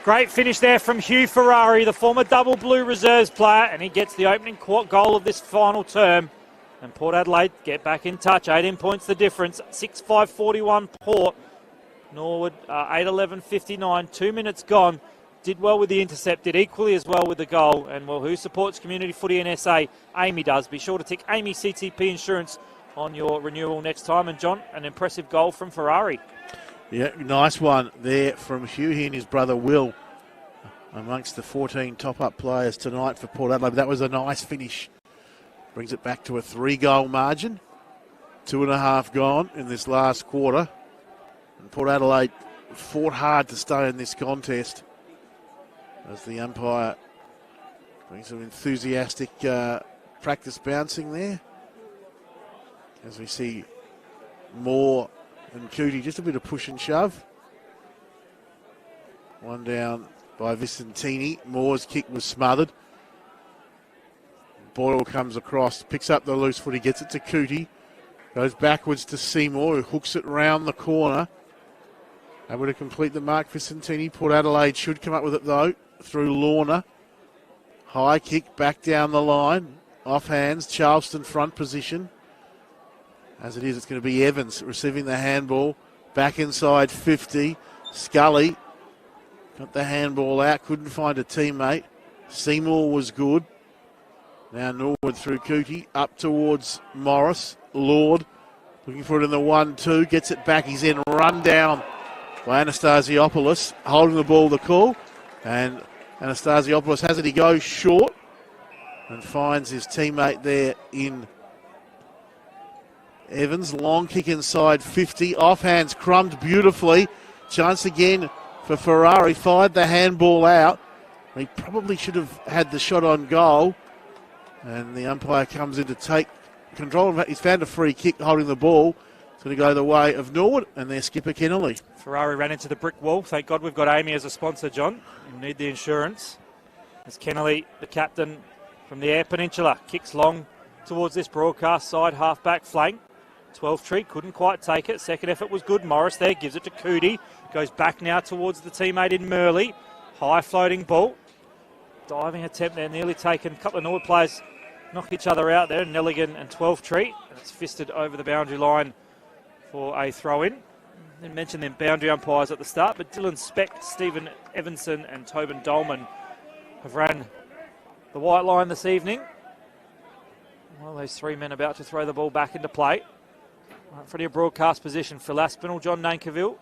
Great finish there from Hugh Ferrari, the former double blue reserves player, and he gets the opening goal of this final term. And Port Adelaide get back in touch. 18 points the difference. 6-5-41 Port. Norwood 8-11-59. 2 minutes gone. Did well with the intercept, did equally as well with the goal. And, well, who supports community footy in SA? Amy does. Be sure to tick Amy CTP Insurance on your renewal next time. And, John, an impressive goal from Ferrari. Yeah, nice one there from Hugh. He and his brother Will amongst the 14 top-up players tonight for Port Adelaide. That was a nice finish. Brings it back to a 3-goal margin. 2.5 gone in this last quarter. And Port Adelaide fought hard to stay in this contest, as the umpire doing some enthusiastic practice bouncing there. As we see Moore and Cootie, just a bit of push and shove. One down by Vicentini. Moore's kick was smothered. Boyle comes across, picks up the loose foot, he gets it to Cootie. Goes backwards to Seymour, who hooks it round the corner. Able to complete the mark for Vicentini. Port Adelaide should come up with it though, through Lorna. High kick back down the line. Off hands, Charleston front position. As it is, it's going to be Evans receiving the handball. Back inside 50. Scully got the handball out, couldn't find a teammate. Seymour was good. Now Norwood through Cootie, up towards Morris. Lord looking for it in the 1-2, gets it back. He's in run down by Anastasiopoulos, holding the ball the call. And Anastasiopoulos has it, he goes short and finds his teammate there in Evans. Long kick inside 50, off hands, crumbed beautifully. Chance again for Ferrari, fired the handball out. He probably should have had the shot on goal. And the umpire comes in to take control. He's found a free kick holding the ball. It's going to go the way of Norwood and their skipper Kennelly. Ferrari ran into the brick wall. Thank God we've got Amy as a sponsor, John. You need the insurance. As Kennelly, the captain from the Eyre Peninsula, kicks long towards this broadcast side half-back flank. 12th treat, couldn't quite take it. Second effort was good. Morris there gives it to Cootie. Goes back now towards the teammate in Murley. High floating ball. Diving attempt there, nearly taken. A couple of Norwood players knock each other out there. Nelligan and 12th treat. And it's fisted over the boundary line for a throw-in. Didn't mention them boundary umpires at the start, but Dylan Speck, Stephen Evanson and Tobin Dolman have ran the white line this evening. Well, those three men about to throw the ball back into play. Right for your broadcast position, Phil Aspinall, John Nankiville.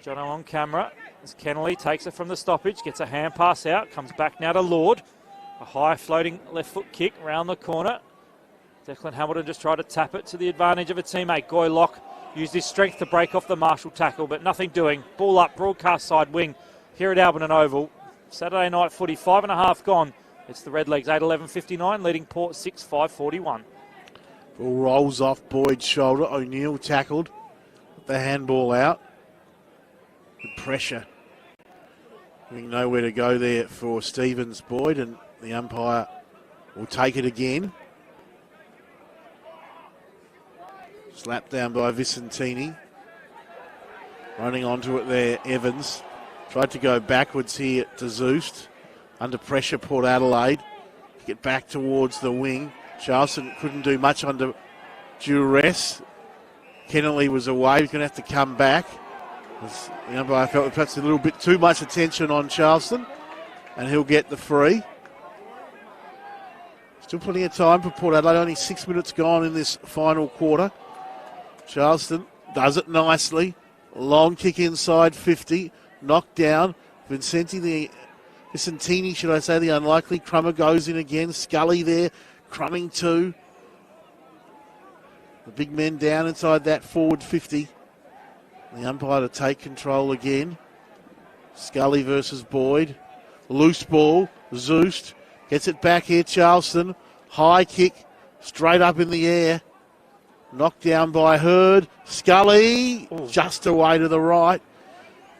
Jono on camera as Kennelly takes it from the stoppage, gets a hand pass out, comes back now to Lord. A high floating left foot kick round the corner. Declan Hamilton just tried to tap it to the advantage of a teammate. Goy Locke used his strength to break off the Marshall tackle, but nothing doing. Ball up, broadcast side wing here at Alberton Oval. Saturday night footy, 5.5 gone. It's the Redlegs, 8-11-59, leading Port 6-5-41. Ball rolls off Boyd's shoulder. O'Neill tackled. Put the handball out. Good pressure. Having nowhere to go there for Stevens, Boyd, and the umpire will take it again. Slapped down by Vicentini. Running onto it there, Evans. Tried to go backwards here to Zoost. Under pressure, Port Adelaide. Get back towards the wing. Charleston couldn't do much under duress. Kennelly was away. He's going to have to come back. The umpire felt perhaps a little bit too much attention on Charleston, and he'll get the free. Still plenty of time for Port Adelaide. Only 6 minutes gone in this final quarter. Charleston does it nicely. Long kick inside 50. Knocked down. Vicentini, should I say, the unlikely. Crummer goes in again. Scully there. Crumming too. The big men down inside that forward 50. The umpire to take control again. Scully versus Boyd. Loose ball. Zoost Gets it back here, Charleston. High kick, straight up in the air. Knocked down by Hurd. Scully, just away to the right.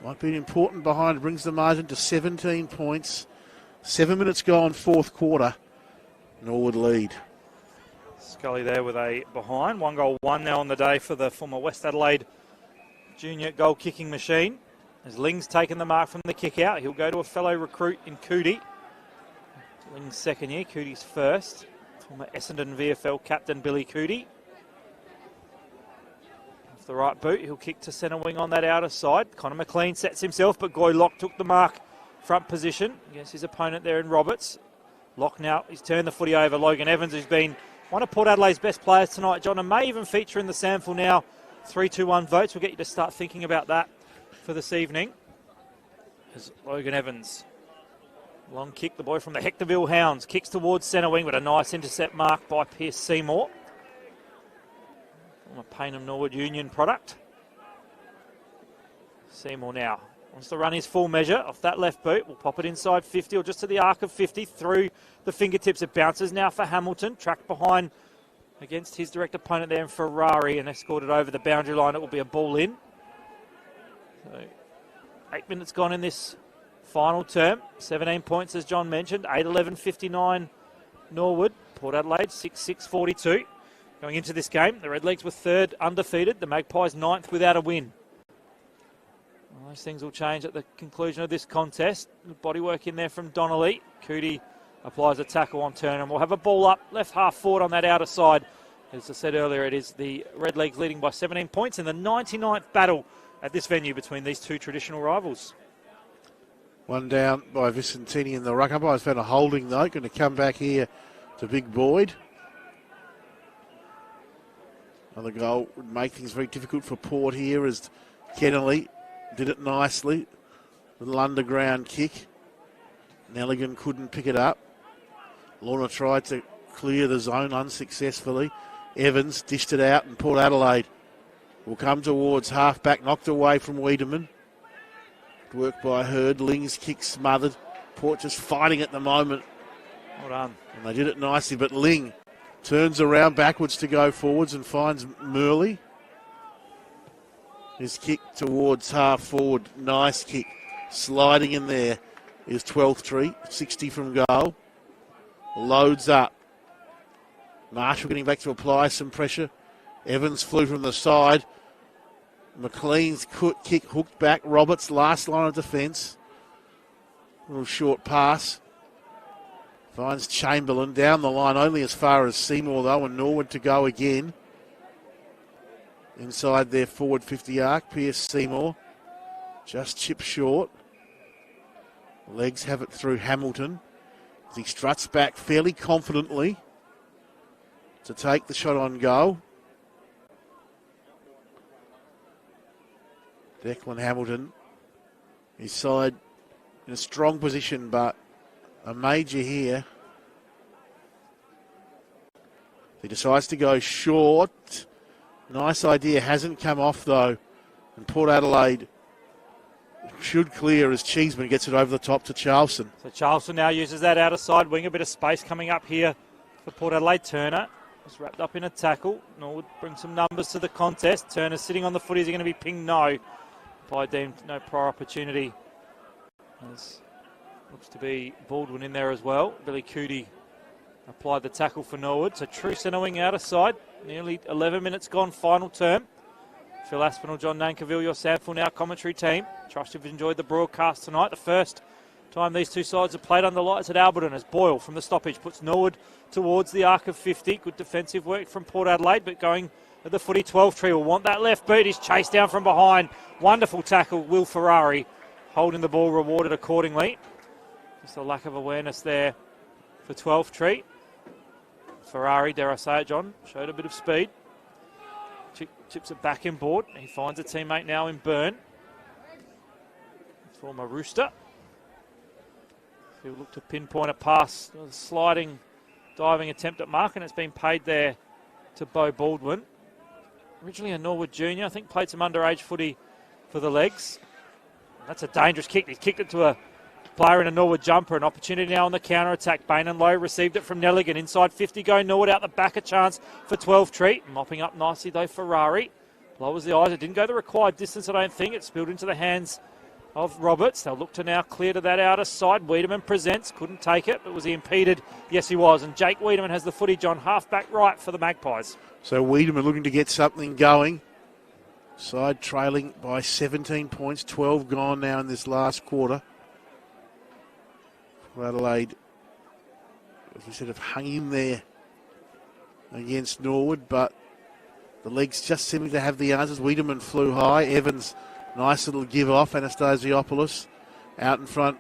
Might be an important behind. Brings the margin to 17 points. 7 minutes gone, fourth quarter. Norwood lead. Scully there with a behind. 1 goal, 1 now on the day for the former West Adelaide junior goal kicking machine. As Ling's taken the mark from the kick out, he'll go to a fellow recruit in Cootie. Ling's second year, Cootie's first. Former Essendon VFL captain Billy Cootie. Off the right boot, he'll kick to centre wing on that outer side. Connor McLean sets himself, but Goy Locke took the mark. Front position against his opponent there in Roberts. Locke now, he's turned the footy over. Logan Evans, who's been one of Port Adelaide's best players tonight, John, and may even feature in the SANFL now. 3-2-1 votes. We'll get you to start thinking about that for this evening. As Logan Evans, long kick, the boy from the Hectorville Hounds, kicks towards centre wing, but a nice intercept mark by Pierce Seymour. From a Payneham Norwood Union product. Seymour now wants to run his full measure off that left boot. We'll pop it inside 50 or just to the arc of 50 through the fingertips. It bounces now for Hamilton. Tracked behind against his direct opponent there in Ferrari and escorted over the boundary line. It will be a ball in. So 8 minutes gone in this final term. 17 points as John mentioned. 8-11-59 Norwood. Port Adelaide 6-6-42. Going into this game, the Redlegs were third undefeated. The Magpies ninth without a win. Well, those things will change at the conclusion of this contest. Good bodywork in there from Donnelly. Cootie applies a tackle on turn, and we'll have a ball up, left half forward on that outer side. As I said earlier, it is the Redlegs leading by 17 points in the 99th battle at this venue between these two traditional rivals. One down by Vicentini in the ruck. Umpire's found a holding though. Going to come back here to Big Boyd. Another goal would make things very difficult for Port here as Kennelly did it nicely. Little underground kick. Nelligan couldn't pick it up. Lorna tried to clear the zone unsuccessfully. Evans dished it out and Port Adelaide will come towards half-back, knocked away from Wiedemann. Good work by Hurd. Ling's kick smothered. Port just fighting at the moment. Well done. And they did it nicely, but Ling turns around backwards to go forwards and finds Murley. His kick towards half forward. Nice kick. Sliding in there is 12th tree. 60 from goal. Loads up. Marshall getting back to apply some pressure. Evans flew from the side. McLean's kick hooked back. Roberts, last line of defence. Little short pass. Finds Chamberlain down the line, only as far as Seymour though, and Norwood to go again. Inside their forward 50 arc, Pierce Seymour. Just chipped short. Legs have it through Hamilton. As he struts back fairly confidently to take the shot on goal. Declan Hamilton, his side in a strong position, but a major here. He decides to go short. Nice idea, hasn't come off though. And Port Adelaide should clear as Cheeseman gets it over the top to Charleston. So Charleston now uses that outer side wing. A bit of space coming up here for Port Adelaide. Turner was wrapped up in a tackle. Norwood brings some numbers to the contest. Turner sitting on the foot. Is he going to be pinged? No. By deemed no prior opportunity. As looks to be Baldwin in there as well. Billy Cootie applied the tackle for Norwood. So true centre wing outer side. Nearly 11 minutes gone, final term. Phil Aspinall, John Nankerville, your SANFL Now commentary team. Trust you've enjoyed the broadcast tonight. The first time these two sides have played under lights at Alberton as Boyle from the stoppage puts Norwood towards the arc of 50. Good defensive work from Port Adelaide, but going at the footy. 12 tree will want that left boot. He's chased down from behind. Wonderful tackle, Will Ferrari holding the ball, rewarded accordingly. Just a lack of awareness there for 12th tree. Ferrari, dare I say it, John, showed a bit of speed. Chips it back in board. He finds a teammate now in Byrne. Former Rooster. He'll look to pinpoint a pass. A sliding, diving attempt at mark, and it's been paid there to Beau Baldwin. Originally a Norwood junior, I think played some underage footy for the Legs. That's a dangerous kick. He's kicked it to a player in a Norwood jumper. An opportunity now on the counter-attack. Bain and Lowe received it from Nelligan. Inside 50 go Norwood. Out the back a chance for 12 treat. Mopping up nicely though Ferrari. Lowers the eyes. It didn't go the required distance, I don't think. It spilled into the hands of Roberts. They'll look to now clear to that outer side. Wiedemann presents. Couldn't take it, but was he impeded? Yes, he was. And Jake Wiedemann has the footage on half-back right for the Magpies. So Wiedemann looking to get something going. Side trailing by 17 points. 12 gone now in this last quarter. Adelaide, as we said, have hung in there against Norwood, but the legs just seeming to have the answers. Wiedemann flew high. Evans, nice little give off. Anastasiopoulos out in front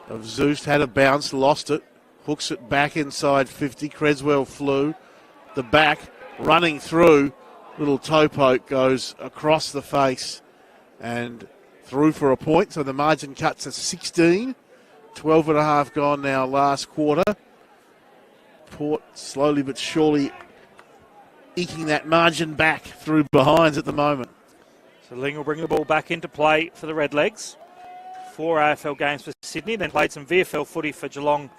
of Zeus. Had a bounce, lost it. Hooks it back inside 50. Creswell flew. The back, running through. Little toe poke goes across the face and through for a point. So the margin cuts to 16. 12 and a half gone now last quarter. Port slowly but surely eking that margin back through behinds at the moment. So Ling will bring the ball back into play for the Redlegs. 4 AFL games for Sydney, then played some VFL footy for Geelong.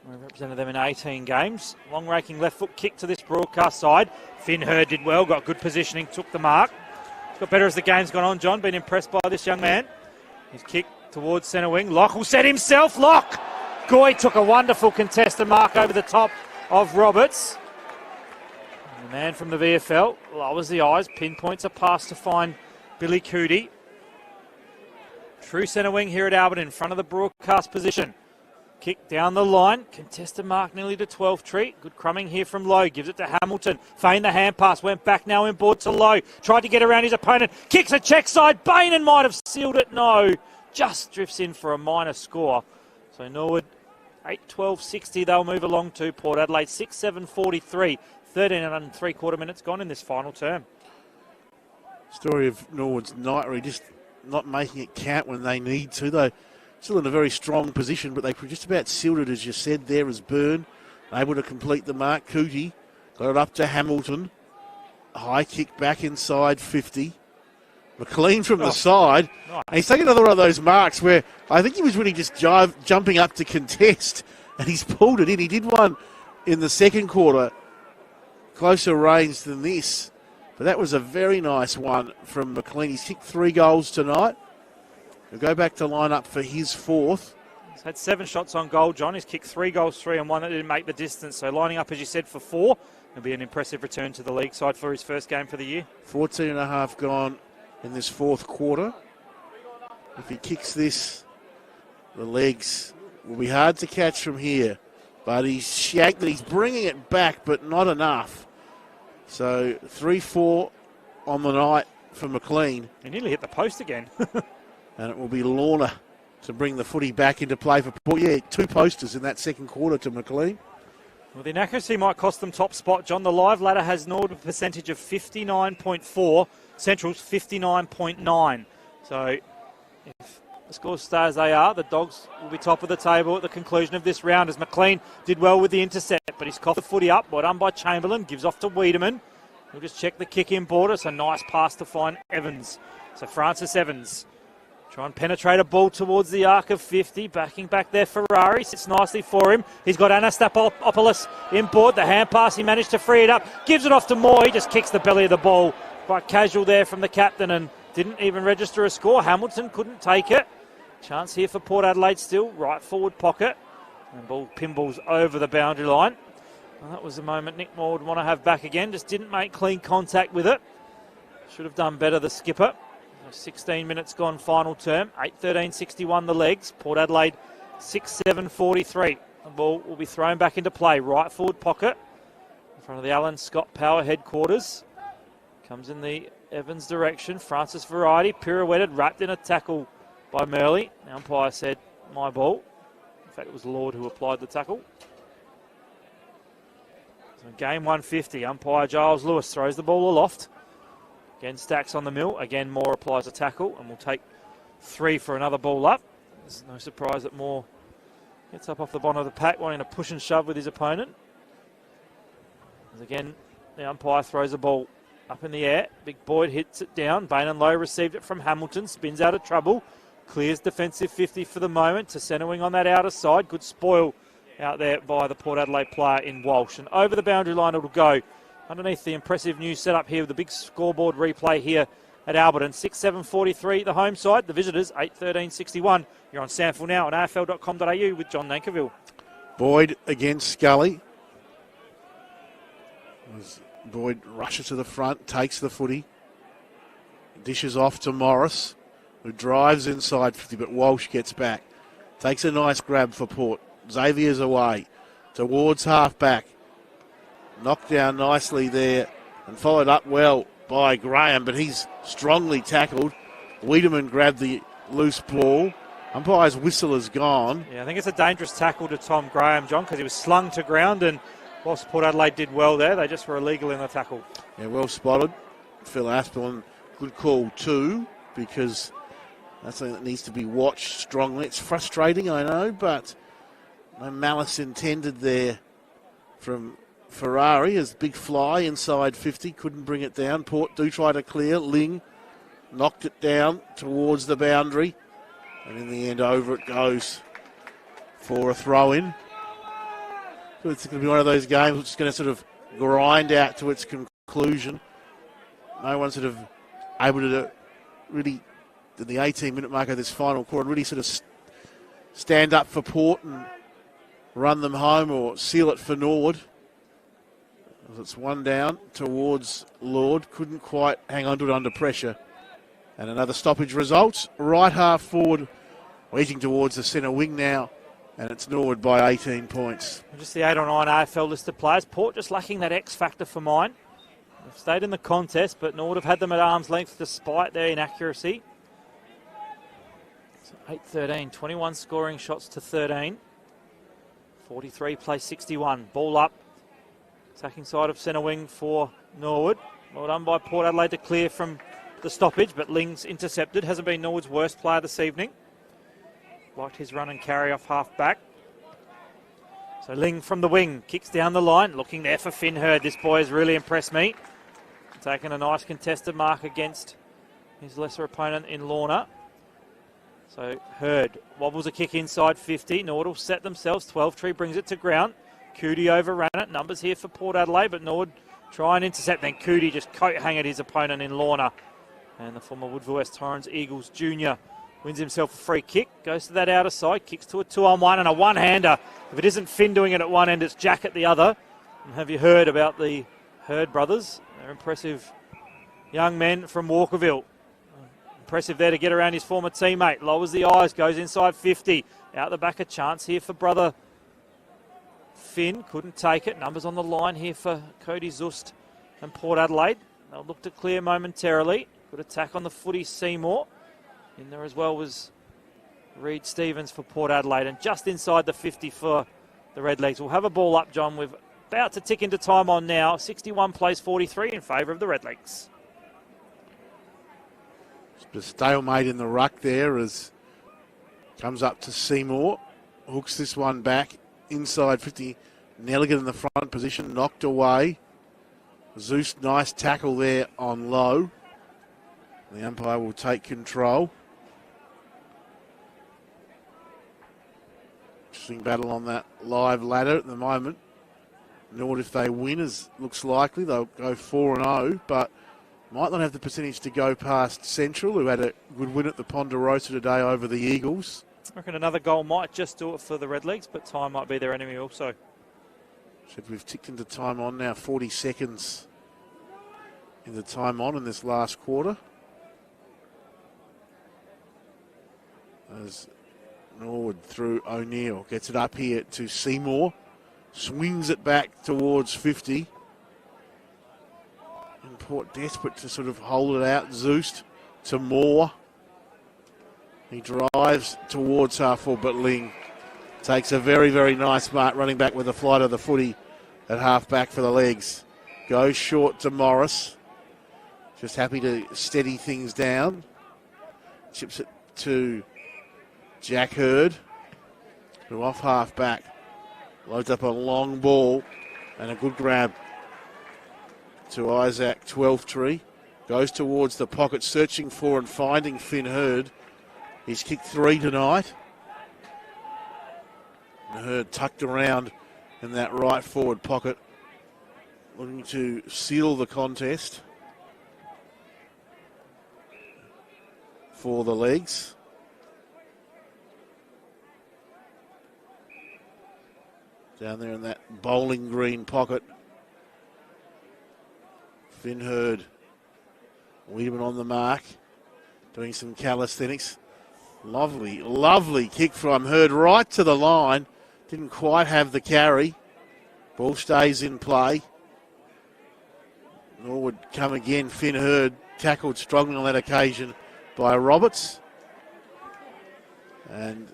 We represented them in 18 games. Long raking left foot kick to this broadcast side. Finn Hurd did well, got good positioning, took the mark. Got better as the game's gone on, John. Been impressed by this young man. His kick towards centre wing. Locke will set himself. Locke! Goy took a wonderful contested mark over the top of Roberts. And the man from the VFL lowers the eyes, pinpoints a pass to find Billy Cootie. True centre wing here at Alberton in front of the broadcast position. Kick down the line. Contested mark nearly to 12 treat. Good crumbing here from Lowe. Gives it to Hamilton. Feigned the hand pass. Went back now inboard to Lowe. Tried to get around his opponent. Kicks a check side. Bain and might have sealed it. No. Just drifts in for a minor score. So Norwood 8-12-60. They'll move along to Port Adelaide 6-7-43. 13 and 3/4 minutes gone in this final term. Story of Norwood's nightmare. Just not making it count when they need to. Though still in a very strong position, but they just about sealed it, as you said there, as Byrne able to complete the mark. Cootie got it up to Hamilton. High kick back inside 50. McLean from the side. Nice. And he's taken another one of those marks where I think he was really just jumping up to contest, and he's pulled it in. He did one in the second quarter, closer range than this. But that was a very nice one from McLean. He's kicked 3 goals tonight. He'll go back to line up for his 4th. He's had 7 shots on goal, John. He's kicked 3 goals, 3 and 1 that didn't make the distance. So lining up, as you said, for 4. It'll be an impressive return to the league side for his first game for the year. 14 and a half gone in this 4th quarter. If he kicks this, the legs will be hard to catch from here. But he's shagged it. He's bringing it back, but not enough. So 3-4 on the night for McLean. He nearly hit the post again. And it will be Lorna to bring the footy back into play for Port. Yeah, 2 posters in that second quarter to McLean. Well, the inaccuracy might cost them top spot, John. The live ladder has Norwood a percentage of 59.4, Central's 59.9. So if the scores stay as they are, the Dogs will be top of the table at the conclusion of this round, as McLean did well with the intercept, but he's coughed the footy up. Well done by Chamberlain, gives off to Wiedemann. We'll just check the kick in border. It's a nice pass to find Evans. So Francis Evans try and penetrate a ball towards the arc of 50. Backing back there, Ferrari sits nicely for him. He's got Anastasiopoulos inboard. The hand pass, he managed to free it up. Gives it off to Moore. He just kicks the belly of the ball. Quite casual there from the captain and didn't even register a score. Hamilton couldn't take it. Chance here for Port Adelaide still. Right forward pocket. And ball pinballs over the boundary line. Well, that was the moment Nick Moore would want to have back again. Just didn't make clean contact with it. Should have done better, the skipper. 16 minutes gone final term. 8-13-61 the legs. Port Adelaide 6-7-43. The ball will be thrown back into play. Right forward pocket in front of the Alan Scott Power headquarters. Comes in the Evans direction. Francis Variety pirouetted, wrapped in a tackle by Murley. The umpire said, my ball. In fact, it was Lord who applied the tackle. So game 150. Umpire Giles Lewis throws the ball aloft. Again, Stacks on the mill. Again, Moore applies a tackle and will take 3 for another ball up. There's no surprise that Moore gets up off the bottom of the pack, wanting to push and shove with his opponent. As again, the umpire throws the ball up in the air. Big Boyd hits it down. Bain and Lowe received it from Hamilton. Spins out of trouble. Clears defensive 50 for the moment to centre wing on that outer side. Good spoil out there by the Port Adelaide player in Walsh. And over the boundary line it'll go underneath the impressive new setup here with the big scoreboard replay here at Alberton. 6-7-43 the home side. The visitors 8-13-61. You're on SANFL now on afl.com.au with John Nankerville. Boyd against Scully. As Boyd rushes to the front, takes the footy. Dishes off to Morris, who drives inside 50, but Walsh gets back. Takes a nice grab for Port. Xavier's away towards half-back. Knocked down nicely there and followed up well by Graham, but he's strongly tackled. Wiedemann grabbed the loose ball. Umpire's whistle is gone. Yeah, I think it's a dangerous tackle to Tom Graham, John, because he was slung to ground, and whilst Port Adelaide did well there, they just were illegal in the tackle. Yeah, well spotted. Phil Aspelin, good call too, because that's something that needs to be watched strongly. It's frustrating, I know, but no malice intended there from Ferrari as big fly inside 50, couldn't bring it down. Port do try to clear. Ling knocked it down towards the boundary, and in the end over it goes for a throw-in. So it's going to be one of those games which is going to sort of grind out to its conclusion. No one sort of able to really, in the 18-minute mark of this final quarter, really sort of stand up for Port and run them home or seal it for Norwood. It's one down towards Lord. Couldn't quite hang on to it under pressure. And another stoppage results. Right half forward, wedging towards the centre wing now. And it's Norwood by 18 points. Just the 8 or 9 AFL listed players. Port just lacking that X factor for mine. They've stayed in the contest, but Norwood have had them at arm's length despite their inaccuracy. So 8-13, 21 scoring shots to 13. 43 plays 61. Ball up. Attacking side of centre wing for Norwood. Well done by Port Adelaide to clear from the stoppage, but Ling's intercepted. Hasn't been Norwood's worst player this evening. Liked his run and carry off half back. So Ling from the wing, kicks down the line, looking there for Finn Hurd. This boy has really impressed me. Taking a nice contested mark against his lesser opponent in Lorna. So Hurd wobbles a kick inside 50. Norwood will set themselves. 12-tree brings it to ground. Cootie overran it. Numbers here for Port Adelaide, but Norwood try and intercept. Then Cootie just coat-hangered his opponent in Lorna. And the former Woodville West Torrens Eagles junior wins himself a free kick. Goes to that outer side. Kicks to a 2-on-1 and a one-hander. If it isn't Finn doing it at one end, it's Jack at the other. And have you heard about the Hurd brothers? They're impressive young men from Walkerville. Impressive there to get around his former teammate. Lowers the eyes. Goes inside 50. Out the back, a chance here for brother Finn. Couldn't take it. Numbers on the line here for Cody Zust and Port Adelaide. They'll look to clear momentarily. Good attack on the footy, Seymour. In there as well was Reid Stevens for Port Adelaide. And just inside the 50 for the Redlegs. We'll have a ball up, John. We're about to tick into time on now. 61 plays 43 in favour of the Redlegs. The stalemate in the ruck there as comes up to Seymour. Hooks this one back. Inside 50. Nelligan in the front position. Knocked away. Zeus, nice tackle there on low. The umpire will take control. Interesting battle on that live ladder at the moment. Norwood, if they win, as looks likely, they'll go 4-0, but might not have the percentage to go past Central, who had a good win at the Ponderosa today over the Eagles. I reckon another goal might just do it for the Redlegs, but time might be their enemy also. So we've ticked into time on now, 40 seconds in the time on in this last quarter. As Norwood through O'Neill gets it up here to Seymour, swings it back towards 50. And Port desperate to sort of hold it out. Zeus to Moore. He drives towards half full, but Ling takes a very, very nice mark running back with a flight of the footy at half back for the legs. Goes short to Morris. Just happy to steady things down. Chips it to Jack Hurd, who off half back. Loads up a long ball and a good grab to Isaac Twelftree. Goes towards the pocket, searching for and finding Finn Hurd. He's kicked 3 tonight. And Hurd tucked around in that right forward pocket, looking to seal the contest for the legs. Down there in that bowling green pocket. Finn Hurd. Wiedemann on the mark. Doing some calisthenics. Lovely, lovely kick from Hurd right to the line. Didn't quite have the carry. Ball stays in play. Norwood come again. Finn Hurd tackled strongly on that occasion by Roberts. And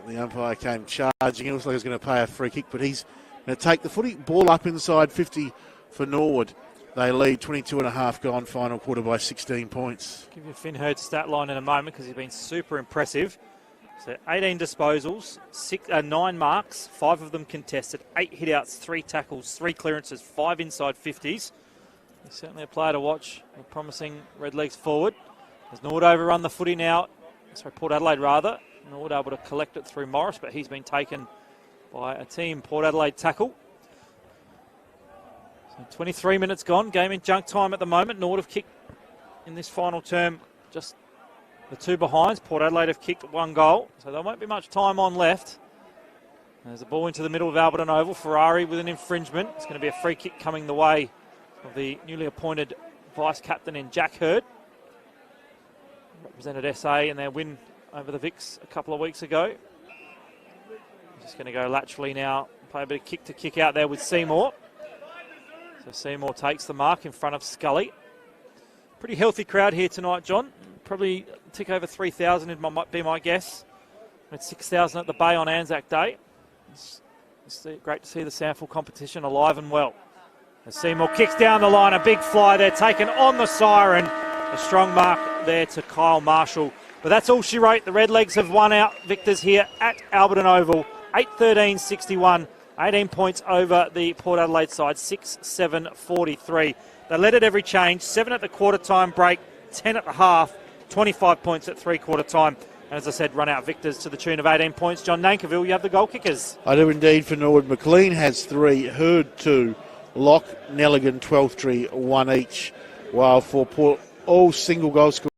the umpire came charging. It looks like he's going to pay a free kick, but he's going to take the footy. Ball up inside 50 for Norwood. They lead 22.5 gone, final quarter by 16 points. Give you Finn Hurd's stat line in a moment because he's been super impressive. So 18 disposals, 9 marks, 5 of them contested, 8 hitouts, 3 tackles, 3 clearances, 5 inside 50s. He's certainly a player to watch. A promising red legs forward. As Norwood overrun the footy now, sorry, Port Adelaide rather. Norwood able to collect it through Morris, but he's been taken by a team Port Adelaide tackle. So 23 minutes gone, game in junk time at the moment. Norwood have kicked in this final term just the 2 behinds. Port Adelaide have kicked 1 goal, so there won't be much time on left. There's a ball into the middle of Alberton Oval. Ferrari with an infringement. It's going to be a free kick coming the way of the newly appointed vice-captain in Jack Hurd. Represented SA in their win over the Vicks a couple of weeks ago. Just going to go laterally now, play a bit of kick to kick out there with Seymour. So Seymour takes the mark in front of Scully. Pretty healthy crowd here tonight, John. Probably tick over 3,000 might be my guess. It's 6,000 at the Bay on Anzac Day. It's great to see the SANFL competition alive and well. As Seymour kicks down the line, a big fly there taken on the siren. A strong mark there to Kyle Marshall. But that's all she wrote. The Redlegs have won out victors here at Alberton Oval. 8-13-61. 18 points over the Port Adelaide side. 6-7-43. They led at every change. 7 at the quarter time break. 10 at the half. 25 points at 3/4 time. And as I said, run out victors to the tune of 18 points. John Nankiville, you have the goal kickers. I do indeed for Norwood. McLean has 3. Hurd 2. Locke, Nelligan, 12 1 each. While for Port, all single goal scorers.